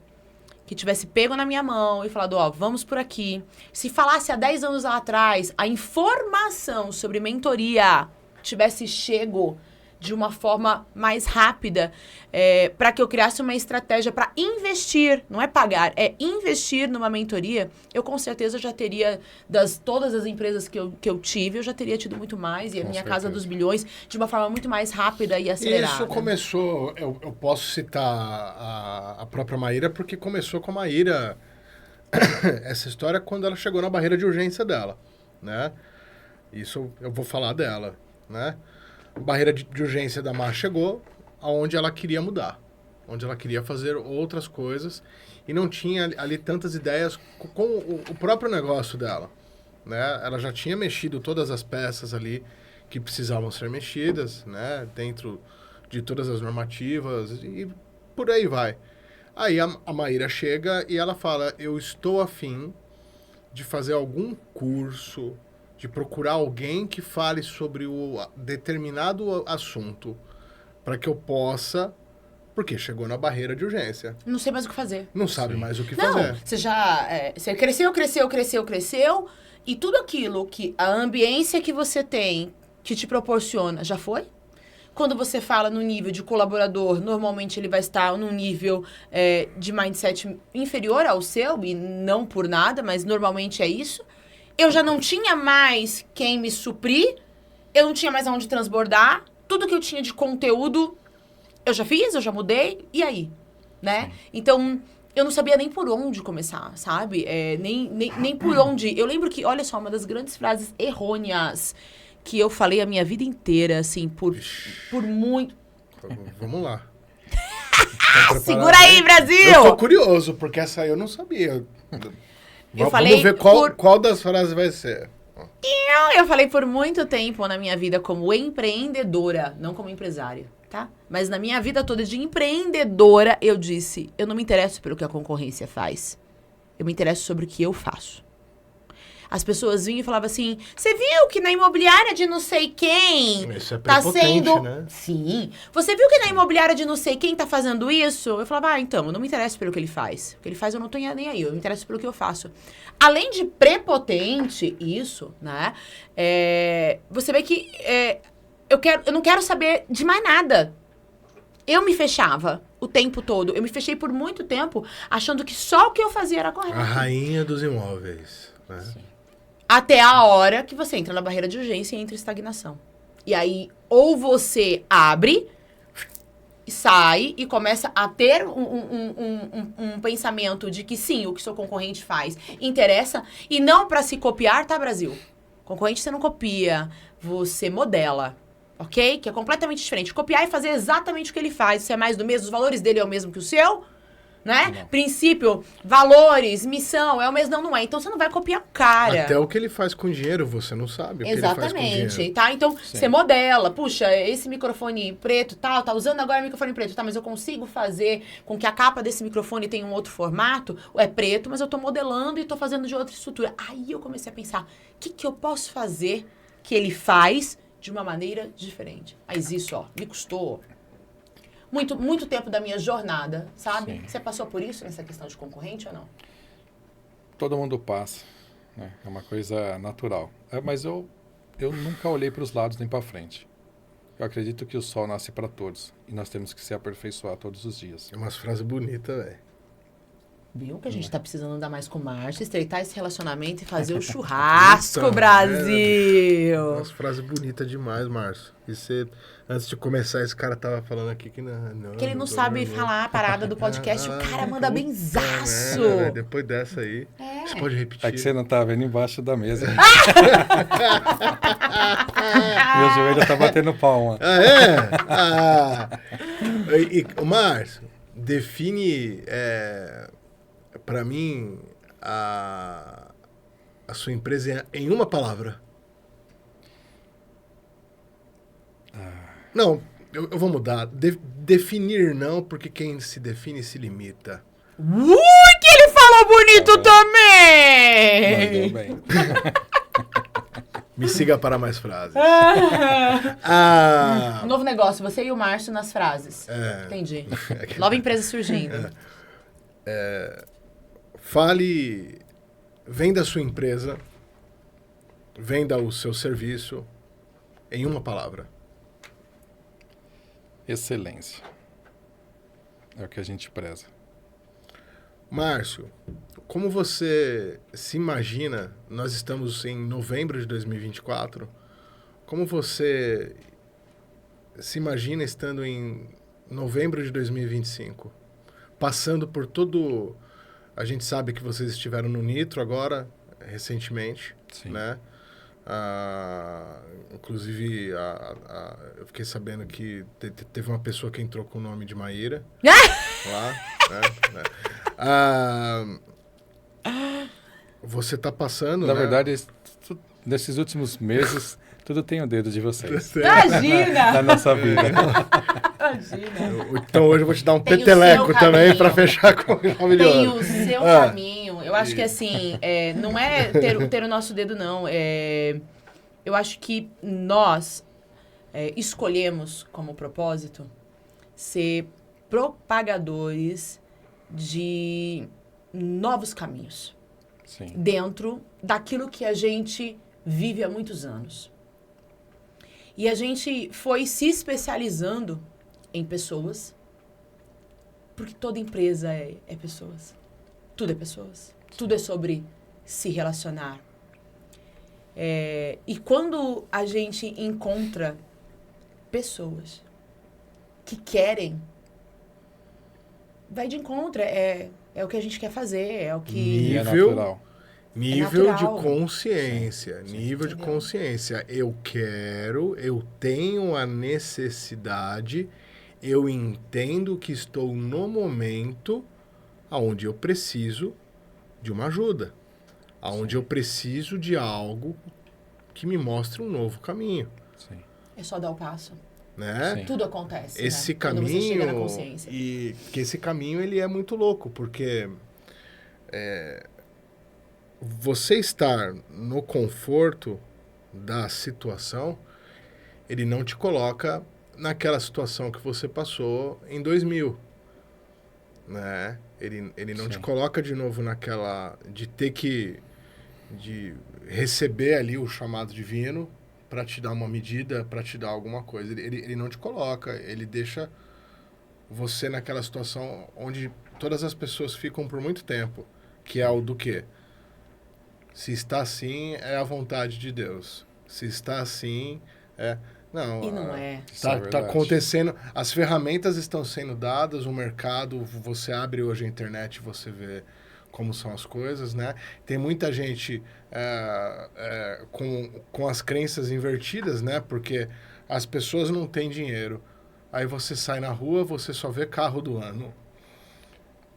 Speaker 2: que tivesse pego na minha mão e falado, vamos por aqui. Se falasse há 10 anos atrás, a informação sobre mentoria tivesse chego de uma forma mais rápida, para que eu criasse uma estratégia para investir, não é pagar, é investir numa mentoria, eu com certeza já teria, todas as empresas que eu tive, eu já teria tido muito mais, e a minha casa dos bilhões, de uma forma muito mais rápida e acelerada.
Speaker 1: Isso começou, eu posso citar a própria Maíra, porque começou com a Maíra essa história quando ela chegou na barreira de urgência dela, né? Isso eu vou falar dela, né? A barreira de urgência da Mar chegou aonde ela queria mudar, onde ela queria fazer outras coisas e não tinha ali tantas ideias com o próprio negócio dela, né? Ela já tinha mexido todas as peças ali que precisavam ser mexidas, né? Dentro de todas as normativas e por aí vai. Aí a Maíra chega e ela fala, eu estou afim de fazer algum curso, de procurar alguém que fale sobre o determinado assunto, para que eu possa, porque chegou na barreira de urgência.
Speaker 2: Não sei mais o que fazer.
Speaker 1: Não sabe mais o que
Speaker 2: Não,
Speaker 1: fazer.
Speaker 2: você já... você cresceu, e tudo aquilo que a ambiência que você tem, que te proporciona, já foi? Quando você fala no nível de colaborador, normalmente ele vai estar num nível de mindset inferior ao seu, e não por nada, mas normalmente é isso. Eu já não tinha mais quem me suprir, eu não tinha mais aonde transbordar, tudo que eu tinha de conteúdo, eu já fiz, eu já mudei, e aí? Né? Sim. Então, eu não sabia nem por onde começar, sabe? Nem por onde. Eu lembro que, olha só, uma das grandes frases errôneas que eu falei a minha vida inteira, assim, por muito...
Speaker 1: Vamos lá.
Speaker 2: Segura aí, Brasil!
Speaker 1: Eu tô curioso, porque essa aí eu não sabia. Vamos ver qual das frases vai ser.
Speaker 2: Eu falei por muito tempo na minha vida como empreendedora, não como empresária, tá? Mas na minha vida toda de empreendedora, eu disse, eu não me interesso pelo que a concorrência faz. Eu me interesso sobre o que eu faço. As pessoas vinham e falavam assim, você viu que na imobiliária de não sei quem
Speaker 1: isso é
Speaker 2: tá sendo...
Speaker 1: né?
Speaker 2: Sim. Você viu que na imobiliária de não sei quem tá fazendo isso? Eu falava, então, eu não me interesso pelo que ele faz. O que ele faz eu não tô nem aí, eu me interesso pelo que eu faço. Além de prepotente, isso, né? Você vê que eu não quero saber de mais nada. Eu me fechava o tempo todo. Eu me fechei por muito tempo achando que só o que eu fazia era correto.
Speaker 1: A rainha dos imóveis, né?
Speaker 3: Sim.
Speaker 2: Até a hora que você entra na barreira de urgência e entra em estagnação. E aí, ou você abre, sai e começa a ter um pensamento de que sim, o que seu concorrente faz interessa. E não para se copiar, tá, Brasil? Concorrente você não copia, você modela. Ok? Que é completamente diferente. Copiar e fazer exatamente o que ele faz. Se é mais do mesmo, os valores dele é o mesmo que o seu, né? Não. Princípio, valores, missão, é o mesmo. Não é. Então, você não vai copiar o cara.
Speaker 1: Até o que ele faz com dinheiro, você não sabe o que ele faz com dinheiro.
Speaker 2: Exatamente, tá? Então, sim, você modela. Puxa, esse microfone preto, tal, tá usando agora microfone preto, tá? Mas eu consigo fazer com que a capa desse microfone tenha um outro formato. É preto, mas eu tô modelando e tô fazendo de outra estrutura. Aí eu comecei a pensar, o que eu posso fazer que ele faz de uma maneira diferente? Mas isso, ó, me custou muito tempo da minha jornada, sabe? Sim. Você passou por isso nessa questão de concorrente ou não?
Speaker 3: Todo mundo passa, né? É uma coisa natural. Mas eu nunca olhei para os lados nem para frente. Eu acredito que o sol nasce para todos e nós temos que se aperfeiçoar todos os dias.
Speaker 1: É umas frases bonitas, velho.
Speaker 2: Viu que a gente tá precisando andar mais com o Márcio, estreitar esse relacionamento e fazer o churrasco, então, Brasil!
Speaker 1: Umas frases bonitas demais, Márcio. E você, antes de começar, esse cara tava falando aqui que não
Speaker 2: que ele não sabe falar a parada do podcast, o cara manda benzaço!
Speaker 1: Depois dessa aí, você pode repetir.
Speaker 3: É que você não tá vendo embaixo da mesa. Meu joelho tá batendo palma.
Speaker 1: O Márcio, define... Para mim, a sua empresa em uma palavra. Não, eu vou mudar. Definir não, porque quem se define se limita.
Speaker 2: Que ele falou bonito também!
Speaker 3: Mandou bem.
Speaker 1: Me siga para mais frases.
Speaker 2: Um novo negócio, você e o Márcio nas frases. Entendi. Nova empresa surgindo.
Speaker 1: Fale, venda a sua empresa, venda o seu serviço em uma palavra.
Speaker 3: Excelência. É o que a gente preza.
Speaker 1: Márcio, como você se imagina, nós estamos em novembro de 2024, como você se imagina estando em novembro de 2025? Passando por todo... A gente sabe que vocês estiveram no Nitro agora, recentemente,
Speaker 3: sim,
Speaker 1: né? Inclusive, eu fiquei sabendo que teve uma pessoa que entrou com o nome de Maíra lá, né? Você está passando,
Speaker 3: Na
Speaker 1: né?
Speaker 3: verdade, nesses últimos meses, tudo tem o dedo de vocês.
Speaker 2: Imagina!
Speaker 3: Na nossa vida.
Speaker 2: Imagina.
Speaker 1: Então hoje eu vou te dar um
Speaker 2: Tem o
Speaker 1: peteleco
Speaker 2: seu
Speaker 1: também
Speaker 2: caminho.
Speaker 1: pra fechar com chave de
Speaker 2: Tem
Speaker 1: ouro.
Speaker 2: o seu
Speaker 1: Ah.
Speaker 2: caminho. Eu acho que assim, não é ter o nosso dedo, não. Eu acho que nós escolhemos como propósito ser propagadores de novos caminhos
Speaker 3: Sim,
Speaker 2: dentro daquilo que a gente vive há muitos anos. E a gente foi se especializando em pessoas, porque toda empresa é pessoas. Tudo é pessoas. Tudo é sobre se relacionar. E quando a gente encontra pessoas que querem, vai de encontro. É o que a gente quer fazer, é o que...
Speaker 3: e é
Speaker 1: Nível-
Speaker 3: natural.
Speaker 1: Nível de
Speaker 2: natural.
Speaker 1: consciência. Nível de
Speaker 2: Entendeu?
Speaker 1: consciência. Eu quero, eu tenho a necessidade, eu entendo que estou no momento onde eu preciso de uma ajuda. Onde eu preciso de algo que me mostre um novo caminho.
Speaker 3: Sim.
Speaker 2: É só dar o passo.
Speaker 1: Né?
Speaker 3: Sim.
Speaker 2: Tudo acontece,
Speaker 1: Esse
Speaker 2: né? Quando você chega na
Speaker 1: caminho
Speaker 2: consciência.
Speaker 1: e que esse caminho ele é muito louco porque você estar no conforto da situação, ele não te coloca naquela situação que você passou em 2000, né? Ele não te
Speaker 3: Sim.
Speaker 1: coloca de novo naquela de ter que de receber ali o chamado divino para te dar uma medida, para te dar alguma coisa. Ele não te coloca, ele deixa você naquela situação onde todas as pessoas ficam por muito tempo, que é o do quê? Se está assim, é a vontade de Deus. Se está assim, é... Não,
Speaker 2: E não é.
Speaker 3: Isso é
Speaker 1: Tá
Speaker 3: verdade.
Speaker 1: acontecendo, as ferramentas estão sendo dadas, o mercado, você abre hoje a internet e você vê como são as coisas, né? Tem muita gente com as crenças invertidas, né? Porque as pessoas não têm dinheiro. Aí você sai na rua, você só vê carro do ano.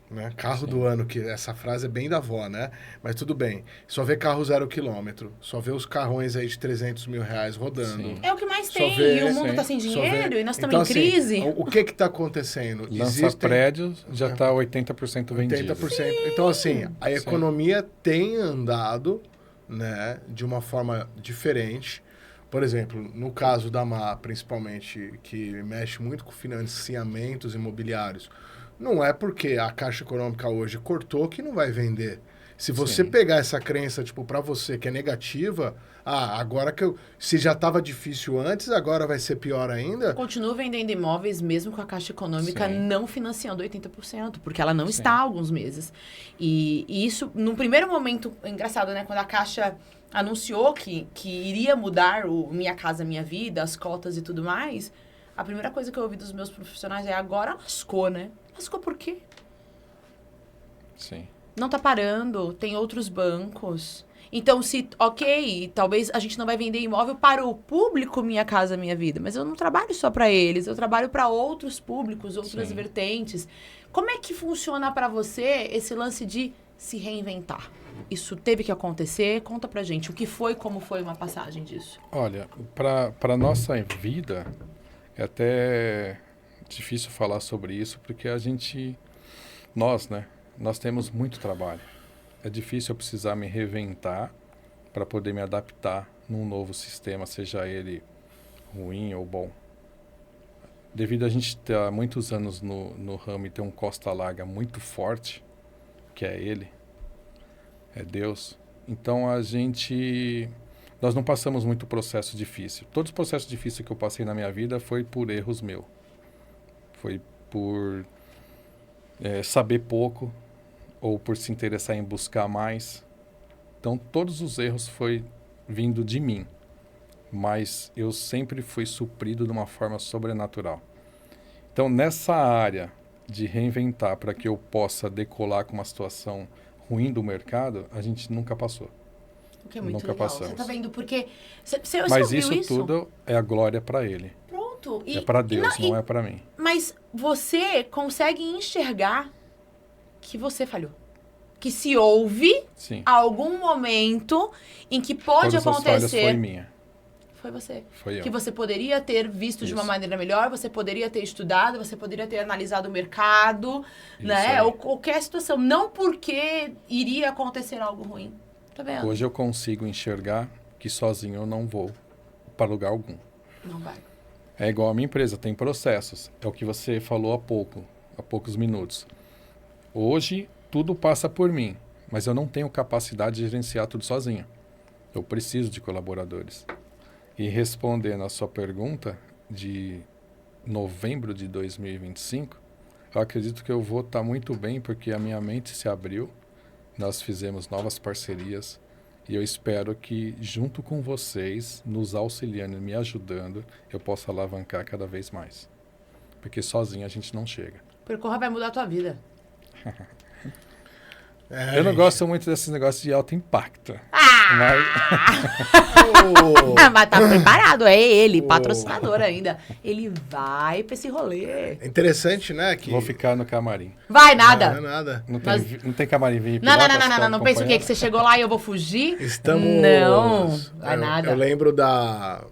Speaker 1: Né? Carro
Speaker 3: Sim.
Speaker 1: do ano, que essa frase é bem da avó, né? Mas tudo bem. Só vê carro 0 quilômetro. Só vê os carrões aí de 300 mil reais rodando.
Speaker 3: Sim.
Speaker 2: É o que mais
Speaker 1: Só
Speaker 2: tem.
Speaker 1: vê-
Speaker 2: E o mundo
Speaker 3: sim.
Speaker 2: tá sem
Speaker 1: Só
Speaker 2: dinheiro
Speaker 1: vê-
Speaker 2: e nós estamos
Speaker 1: Então,
Speaker 2: em crise.
Speaker 1: Assim, o que está acontecendo?
Speaker 3: Lança prédios, já está 80% vendido.
Speaker 1: 80%. Então, assim, a
Speaker 3: Sim.
Speaker 1: economia tem andado, né, de uma forma diferente. Por exemplo, no caso da MA, principalmente, que mexe muito com financiamentos imobiliários, não é porque a Caixa Econômica hoje cortou que não vai vender. Se você
Speaker 3: Sim.
Speaker 1: pegar essa crença, tipo, para você que é negativa, agora se já estava difícil antes, agora vai ser pior ainda.
Speaker 2: Continua vendendo imóveis mesmo com a Caixa Econômica
Speaker 3: Sim.
Speaker 2: não financiando 80%, porque ela não
Speaker 3: Sim.
Speaker 2: está há alguns meses. E isso, num primeiro momento, é engraçado, né? Quando a Caixa anunciou que iria mudar o Minha Casa Minha Vida, as cotas e tudo mais, a primeira coisa que eu ouvi dos meus profissionais é: agora lascou, né? Lascou por quê?
Speaker 3: Sim.
Speaker 2: Não tá parando, tem outros bancos. Então, talvez a gente não vai vender imóvel para o público Minha Casa Minha Vida, mas eu não trabalho só para eles, eu trabalho para outros públicos, outras
Speaker 3: Sim.
Speaker 2: vertentes. Como é que funciona para você esse lance de se reinventar? Isso teve que acontecer? Conta pra gente, como foi uma passagem disso?
Speaker 3: Olha, para nossa vida, é até difícil falar sobre isso, porque nós temos muito trabalho. É difícil eu precisar me reinventar para poder me adaptar num novo sistema, seja ele ruim ou bom. Devido a gente estar muitos anos no ramo e ter um costa larga muito forte, que é ele, é Deus, então nós não passamos muito processo difícil. Todos os processos difíceis que eu passei na minha vida foi por erros meus. Foi por saber pouco ou por se interessar em buscar mais. Então, todos os erros foi vindo de mim. Mas eu sempre fui suprido de uma forma sobrenatural. Então, nessa área de reinventar para que eu possa decolar com uma situação ruim do mercado, a gente nunca passou.
Speaker 2: O que é muito
Speaker 3: Nunca
Speaker 2: legal.
Speaker 3: passamos.
Speaker 2: Você tá vendo? Porque você
Speaker 3: Mas
Speaker 2: ouviu
Speaker 3: isso tudo é a glória para ele.
Speaker 2: Pronto.
Speaker 3: É para Deus, não é para mim.
Speaker 2: Mas você consegue enxergar que você falhou. que se ouve
Speaker 3: Sim.
Speaker 2: algum momento em que pode
Speaker 3: Todas as falhas
Speaker 2: acontecer...
Speaker 3: foi minha.
Speaker 2: Foi você.
Speaker 3: Foi eu.
Speaker 2: Que você poderia ter visto de uma
Speaker 3: Isso.
Speaker 2: maneira melhor, você poderia ter estudado, você poderia ter analisado o mercado,
Speaker 3: Isso
Speaker 2: né?
Speaker 3: aí.
Speaker 2: Ou qualquer situação. Não porque iria acontecer algo ruim. Tá vendo?
Speaker 3: Hoje eu consigo enxergar que sozinho eu não vou para lugar algum.
Speaker 2: Não vai.
Speaker 3: É igual a minha empresa, tem processos. É o que você falou há poucos minutos. Hoje, tudo passa por mim, mas eu não tenho capacidade de gerenciar tudo sozinho. Eu preciso de colaboradores. E respondendo a sua pergunta, de novembro de 2025, eu acredito que eu vou estar muito bem, porque a minha mente se abriu, nós fizemos novas parcerias, e eu espero que, junto com vocês, nos auxiliando e me ajudando, eu possa alavancar cada vez mais. Porque sozinho a gente não chega.
Speaker 2: Percorra vai mudar a tua vida.
Speaker 3: Eu não gosto muito desses negócios de alto impacto.
Speaker 2: Mas tá preparado, é ele, patrocinador ainda. Ele vai pra esse rolê.
Speaker 1: É interessante, né? Que...
Speaker 3: Vou ficar no camarim.
Speaker 2: Vai, nada.
Speaker 1: Não é nada.
Speaker 3: Não tem camarim VIP
Speaker 2: Não,
Speaker 3: lá
Speaker 2: não,
Speaker 3: pra
Speaker 2: não, não,
Speaker 3: ficar
Speaker 2: não pensa o quê? Que
Speaker 3: acompanhando?
Speaker 2: você chegou lá e eu vou fugir?
Speaker 1: Estamos...
Speaker 2: Não, vai nada.
Speaker 1: Eu lembro da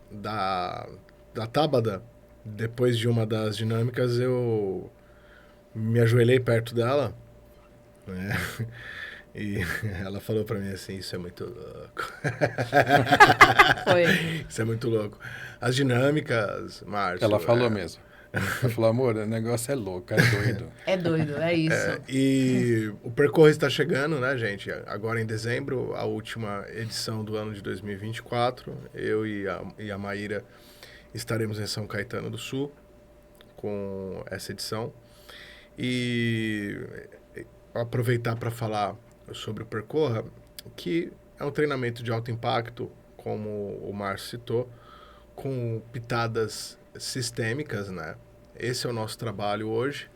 Speaker 1: Tábada, depois de uma das dinâmicas, eu me ajoelhei perto dela, né? E ela falou pra mim assim, isso é muito louco.
Speaker 2: Foi.
Speaker 1: Isso é muito louco. As dinâmicas, Márcio...
Speaker 3: Ela falou mesmo. Ela falou, amor, o negócio é louco, é doido.
Speaker 2: É doido, é isso.
Speaker 1: E o Percorra está chegando, né, gente? Agora em dezembro, a última edição do ano de 2024. Eu e a Maíra estaremos em São Caetano do Sul com essa edição. E aproveitar para falar sobre o Percorra, que é um treinamento de alto impacto, como o Márcio citou, com pitadas sistêmicas, né? Esse é o nosso trabalho hoje.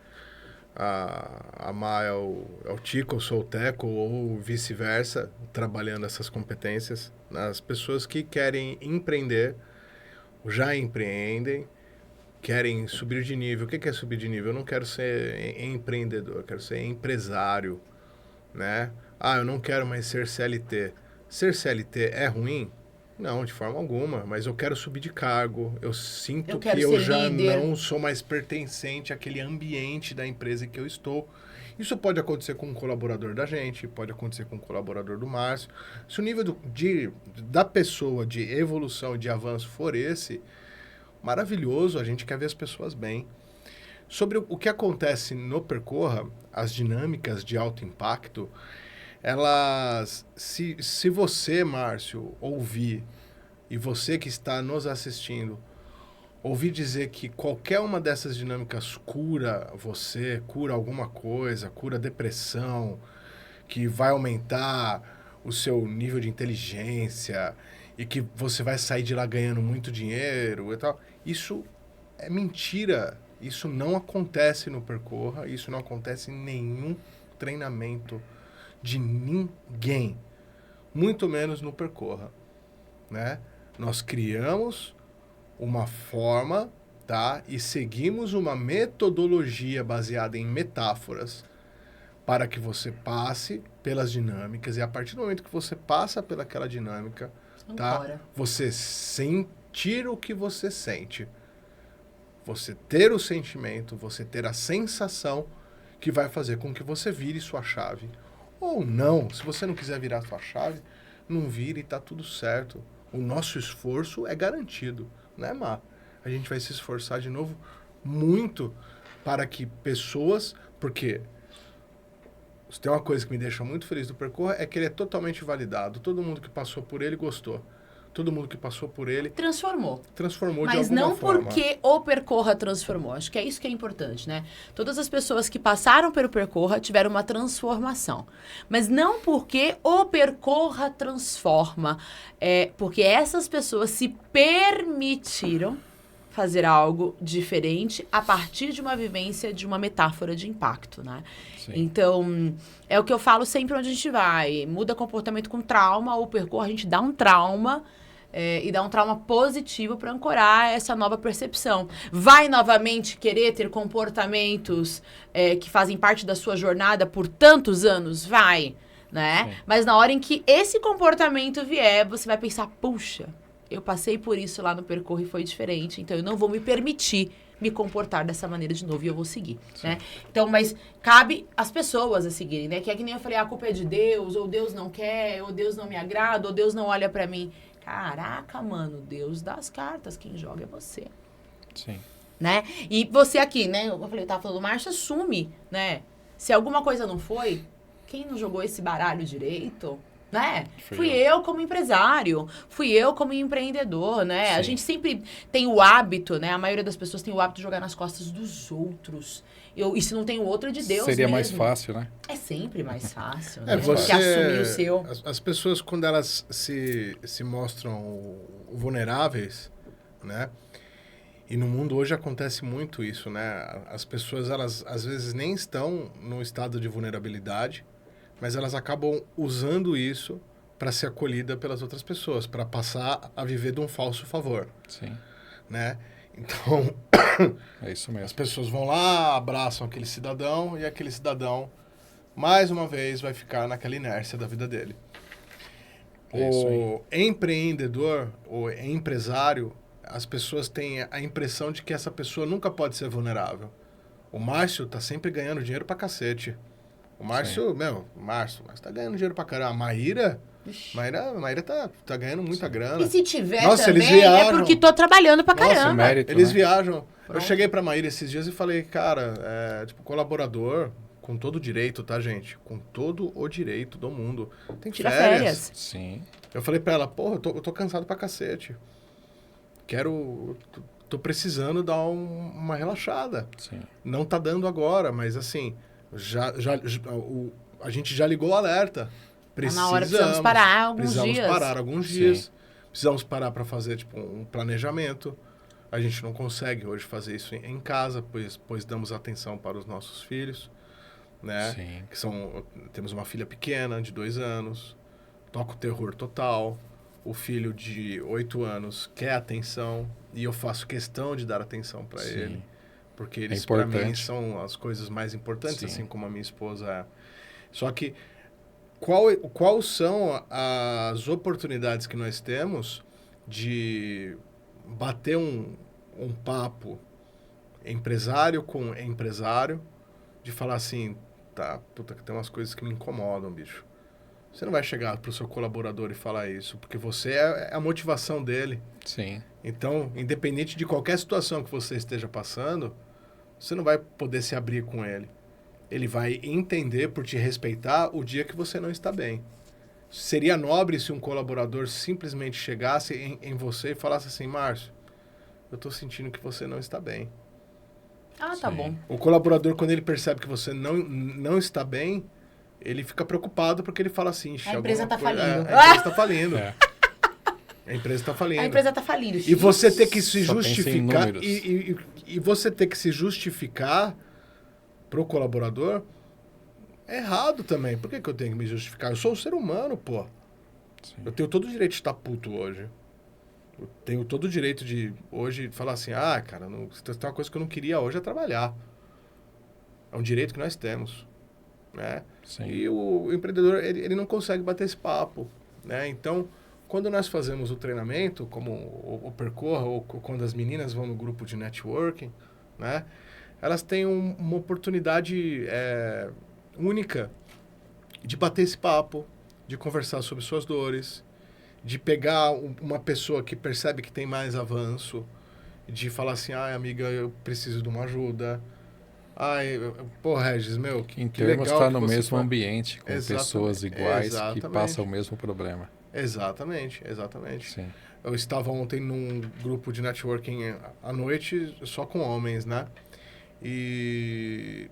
Speaker 1: A Má é o Tico, eu sou o Teco, ou vice-versa, trabalhando essas competências nas pessoas que querem empreender, já empreendem, querem subir de nível. O que é subir de nível? Eu não quero ser empreendedor, eu quero ser empresário, né? Ah, eu não quero mais ser CLT. Ser CLT é ruim? Não, de forma alguma, mas eu quero subir de cargo, eu sinto que eu já não sou mais pertencente àquele ambiente da empresa em que eu estou. Isso pode acontecer com um colaborador da gente, pode acontecer com um colaborador do Márcio. Se o nível da pessoa de evolução, de avanço for esse, maravilhoso, a gente quer ver as pessoas bem. Sobre o que acontece no Percorra, as dinâmicas de alto impacto, elas, se você, Márcio, ouvir, e você que está nos assistindo, ouvir dizer que qualquer uma dessas dinâmicas cura você, cura alguma coisa, cura depressão, que vai aumentar o seu nível de inteligência e que você vai sair de lá ganhando muito dinheiro e tal, isso é mentira. Isso não acontece no Percorra, isso não acontece em nenhum treinamento de ninguém, muito menos no Percorra, né? Nós criamos uma forma, tá? E seguimos uma metodologia baseada em metáforas para que você passe pelas dinâmicas, e a partir do momento que você passa pelaquela dinâmica, tá? Você sentir o que você sente, você ter o sentimento, você ter a sensação que vai fazer com que você vire sua chave. Ou não, se você não quiser virar sua chave, não vire e tá tudo certo. O nosso esforço é garantido, né, Má? A gente vai se esforçar de novo muito para que pessoas... Porque se tem uma coisa que me deixa muito feliz do Percorra é que ele é totalmente validado. Todo mundo que passou por ele gostou. Todo mundo que passou por ele... Transformou de alguma forma.
Speaker 2: Mas não porque o Percorra transformou. Acho que é isso que é importante, né? Todas as pessoas que passaram pelo Percorra tiveram uma transformação. Mas não porque o Percorra transforma. É porque essas pessoas se permitiram fazer algo diferente a partir de uma vivência, de uma metáfora de impacto, né? Sim. Então, é o que eu falo sempre onde a gente vai. Muda comportamento com trauma, o Percorra a gente dá um trauma e dar um trauma positivo para ancorar essa nova percepção. Vai novamente querer ter comportamentos que fazem parte da sua jornada por tantos anos? Vai, né?
Speaker 3: Sim.
Speaker 2: Mas na hora em que esse comportamento vier, você vai pensar, puxa, eu passei por isso lá no Percorre e foi diferente, então eu não vou me permitir me comportar dessa maneira de novo e eu vou seguir, né? Então, mas cabe às pessoas a seguirem, né? Que é que nem eu falei, a culpa é de Deus, ou Deus não quer, ou Deus não me agrada, ou Deus não olha pra mim. Caraca, mano, Deus dá as cartas, quem joga é você,
Speaker 3: Sim.
Speaker 2: né? E você aqui, né? Eu falei, eu tava falando, Márcio, assume, né? Se alguma coisa não foi, quem não jogou esse baralho direito, né? Fui eu como empresário, fui eu como empreendedor, né?
Speaker 3: Sim.
Speaker 2: A gente sempre tem o hábito, né? A maioria das pessoas tem o hábito de jogar nas costas dos outros. E se não tem o outro, é de Deus
Speaker 3: Seria
Speaker 2: mesmo.
Speaker 3: mais fácil, né?
Speaker 2: É sempre mais fácil, né?
Speaker 1: Você,
Speaker 2: Que assumir o seu.
Speaker 1: As pessoas, quando elas se mostram vulneráveis, né? E no mundo hoje acontece muito isso, né? As pessoas, elas às vezes nem estão no estado de vulnerabilidade, mas elas acabam usando isso para ser acolhida pelas outras pessoas, para passar a viver de um falso favor,
Speaker 3: Sim.
Speaker 1: né? Então,
Speaker 3: É isso mesmo.
Speaker 1: as pessoas vão lá, abraçam aquele cidadão e aquele cidadão, mais uma vez, vai ficar naquela inércia da vida dele.
Speaker 3: É isso aí.
Speaker 1: O empreendedor, o empresário, as pessoas têm a impressão de que essa pessoa nunca pode ser vulnerável. O Márcio tá sempre ganhando dinheiro pra cacete. O Márcio, o Márcio tá ganhando dinheiro pra caramba. A Maíra tá ganhando muita grana.
Speaker 2: E se tiver
Speaker 1: Nossa, eles
Speaker 2: também, é
Speaker 1: viajam.
Speaker 2: porque tô trabalhando pra
Speaker 1: Nossa,
Speaker 2: caramba.
Speaker 3: mérito,
Speaker 1: Eles
Speaker 3: né?
Speaker 1: viajam. Eu
Speaker 2: Pronto.
Speaker 1: cheguei pra Maíra esses dias e falei, cara, colaborador, com todo o direito, tá, gente? Com todo o direito do mundo. Tem
Speaker 2: Tira
Speaker 1: férias.
Speaker 2: férias.
Speaker 3: Sim.
Speaker 1: Eu falei pra ela, porra, eu tô cansado pra cacete. Tô precisando dar uma relaxada.
Speaker 3: Sim.
Speaker 1: Não tá dando agora, mas assim, a gente já ligou o alerta.
Speaker 2: Na hora precisamos parar alguns dias.
Speaker 1: Precisamos parar alguns
Speaker 3: Sim.
Speaker 1: dias. Precisamos parar para fazer tipo um planejamento. A gente não consegue hoje fazer isso em casa, pois damos atenção para os nossos filhos, né?
Speaker 3: Sim.
Speaker 1: Temos uma filha pequena de 2 anos, toca o terror total. O filho de 8 anos quer atenção e eu faço questão de dar atenção para
Speaker 3: Sim.
Speaker 1: ele, porque eles
Speaker 3: importante.
Speaker 1: para mim são as coisas mais importantes,
Speaker 3: Sim.
Speaker 1: assim como a minha esposa é. Só que quais são as oportunidades que nós temos de bater um papo empresário com empresário, de falar assim, tá, puta, que tem umas coisas que me incomodam, bicho. Você não vai chegar pro seu colaborador e falar isso, porque você é a motivação dele.
Speaker 3: Sim.
Speaker 1: Então, independente de qualquer situação que você esteja passando, você não vai poder se abrir com ele. Ele vai entender, por te respeitar, o dia que você não está bem. Seria nobre se um colaborador simplesmente chegasse em você e falasse assim, Márcio, eu estou sentindo que você não está bem.
Speaker 2: Ah, tá
Speaker 3: Sim.
Speaker 2: bom.
Speaker 1: O colaborador, quando ele percebe que você não está bem, ele fica preocupado porque ele fala assim...
Speaker 2: A empresa tá falindo.
Speaker 1: A empresa está falindo.
Speaker 3: É.
Speaker 1: A empresa está falindo.
Speaker 2: A empresa tá falindo.
Speaker 1: E você ter que se
Speaker 3: Só pensa em
Speaker 1: justificar...
Speaker 3: números.
Speaker 1: E você ter que se justificar pro colaborador é errado também. Por que eu tenho que me justificar? Eu sou um ser humano, pô.
Speaker 3: Sim.
Speaker 1: Eu tenho todo o direito de estar puto hoje. Eu tenho todo o direito de hoje falar assim, cara, se tem uma coisa que eu não queria hoje é trabalhar. É um direito que nós temos, né?
Speaker 3: Sim.
Speaker 1: E o empreendedor, ele não consegue bater esse papo, né? Então, quando nós fazemos o treinamento, como o Percorra, ou quando as meninas vão no grupo de networking, né? Elas têm uma oportunidade única de bater esse papo, de conversar sobre suas dores, de pegar uma pessoa que percebe que tem mais avanço, de falar assim, amiga, eu preciso de uma ajuda. Pô, Regis, meu,
Speaker 3: Em
Speaker 1: que
Speaker 3: termos,
Speaker 1: legal
Speaker 3: estar
Speaker 1: que
Speaker 3: no
Speaker 1: você
Speaker 3: mesmo
Speaker 1: faz.
Speaker 3: ambiente, com
Speaker 1: Exatamente.
Speaker 3: pessoas iguais que
Speaker 1: Exatamente.
Speaker 3: passam o mesmo problema.
Speaker 1: Exatamente.
Speaker 3: Sim.
Speaker 1: Eu estava ontem num grupo de networking à noite, só com homens, né? E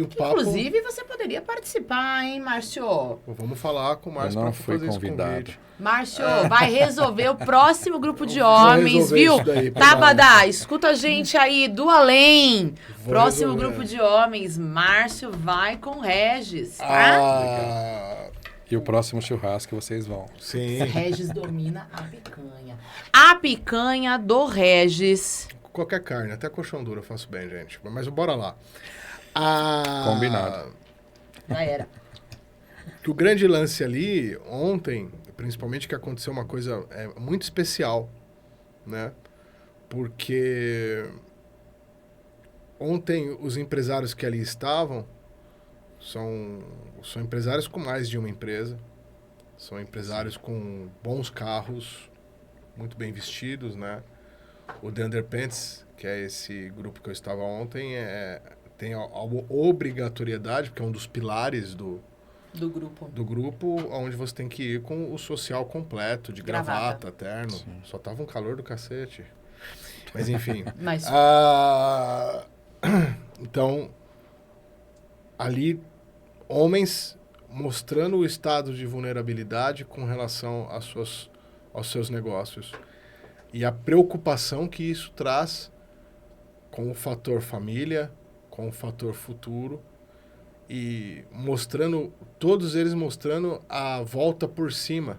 Speaker 1: o papo...
Speaker 2: Inclusive, você poderia participar, hein, Márcio?
Speaker 1: Vamos falar com o Márcio
Speaker 3: Eu não
Speaker 1: para
Speaker 3: fui
Speaker 1: fazer esse
Speaker 3: convidado.
Speaker 1: convite.
Speaker 2: Márcio, vai resolver o próximo grupo de
Speaker 1: Vou
Speaker 2: homens,
Speaker 1: resolver
Speaker 2: viu?
Speaker 1: isso daí,
Speaker 2: Tabadá, escuta a gente aí do além.
Speaker 1: Vou
Speaker 2: Próximo
Speaker 1: resolver.
Speaker 2: grupo de homens, Márcio vai com Regis, tá?
Speaker 3: E o próximo churrasco vocês vão.
Speaker 1: Sim.
Speaker 2: Regis domina a picanha. A picanha do Regis.
Speaker 1: Qualquer carne, até colchão duro eu faço bem, gente. Mas bora lá.
Speaker 3: Combinado.
Speaker 2: Já era.
Speaker 1: O grande lance ali, ontem, principalmente, que aconteceu uma coisa muito especial, né? Porque ontem os empresários que ali estavam são empresários com mais de uma empresa, são empresários com bons carros, muito bem vestidos, né? O The Underpants, que é esse grupo que eu estava ontem, tem a obrigatoriedade, porque é um dos pilares do grupo, onde você tem que ir com o social completo, de gravata, terno.
Speaker 3: Sim.
Speaker 1: Só tava um calor do cacete. Mas enfim.
Speaker 2: Mas
Speaker 1: Então, ali, homens mostrando o estado de vulnerabilidade com relação aos seus negócios. E a preocupação que isso traz com o fator família, com o fator futuro, e todos eles mostrando a volta por cima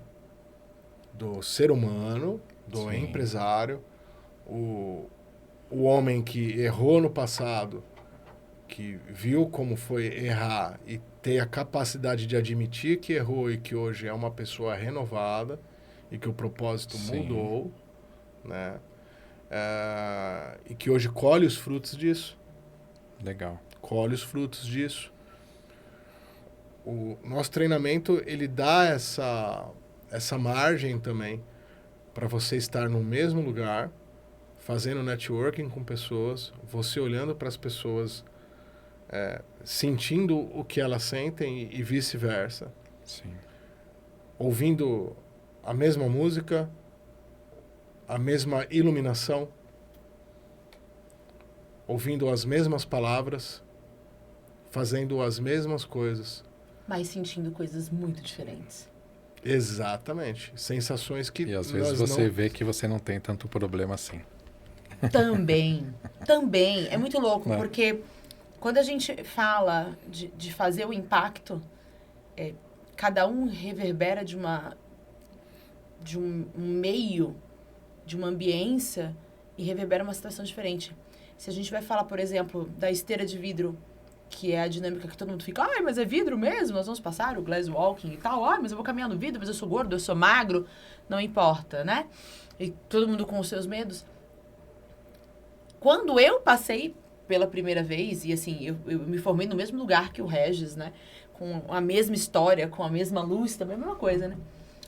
Speaker 1: do ser humano, do
Speaker 3: Sim.
Speaker 1: empresário, o homem que errou no passado, que viu como foi errar e ter a capacidade de admitir que errou e que hoje é uma pessoa renovada e que o propósito
Speaker 3: Sim.
Speaker 1: mudou, né? E que hoje colhe os frutos disso.
Speaker 3: Legal.
Speaker 1: Colhe os frutos disso. O nosso treinamento, ele dá essa margem também para você estar no mesmo lugar, fazendo networking com pessoas, você olhando para as pessoas, sentindo o que elas sentem e vice-versa.
Speaker 3: Sim.
Speaker 1: Ouvindo a mesma música, a mesma iluminação, ouvindo as mesmas palavras, fazendo as mesmas coisas.
Speaker 2: mas sentindo coisas muito diferentes.
Speaker 1: Exatamente. Sensações que
Speaker 3: E às vezes você vê que você não tem tanto problema assim.
Speaker 2: Também. É muito louco,
Speaker 3: Né?
Speaker 2: porque quando a gente fala de fazer o impacto, cada um reverbera de um meio, de uma ambiência, e reverbera uma situação diferente. Se a gente vai falar, por exemplo, da esteira de vidro, que é a dinâmica que todo mundo fica, ai, mas é vidro mesmo, nós vamos passar o glass walking e tal, ai, mas eu vou caminhar no vidro, mas eu sou gordo, eu sou magro, não importa, né? E todo mundo com os seus medos. Quando eu passei pela primeira vez, e assim, eu me formei no mesmo lugar que o Regis, né? Com a mesma história, com a mesma luz, também a mesma coisa, né?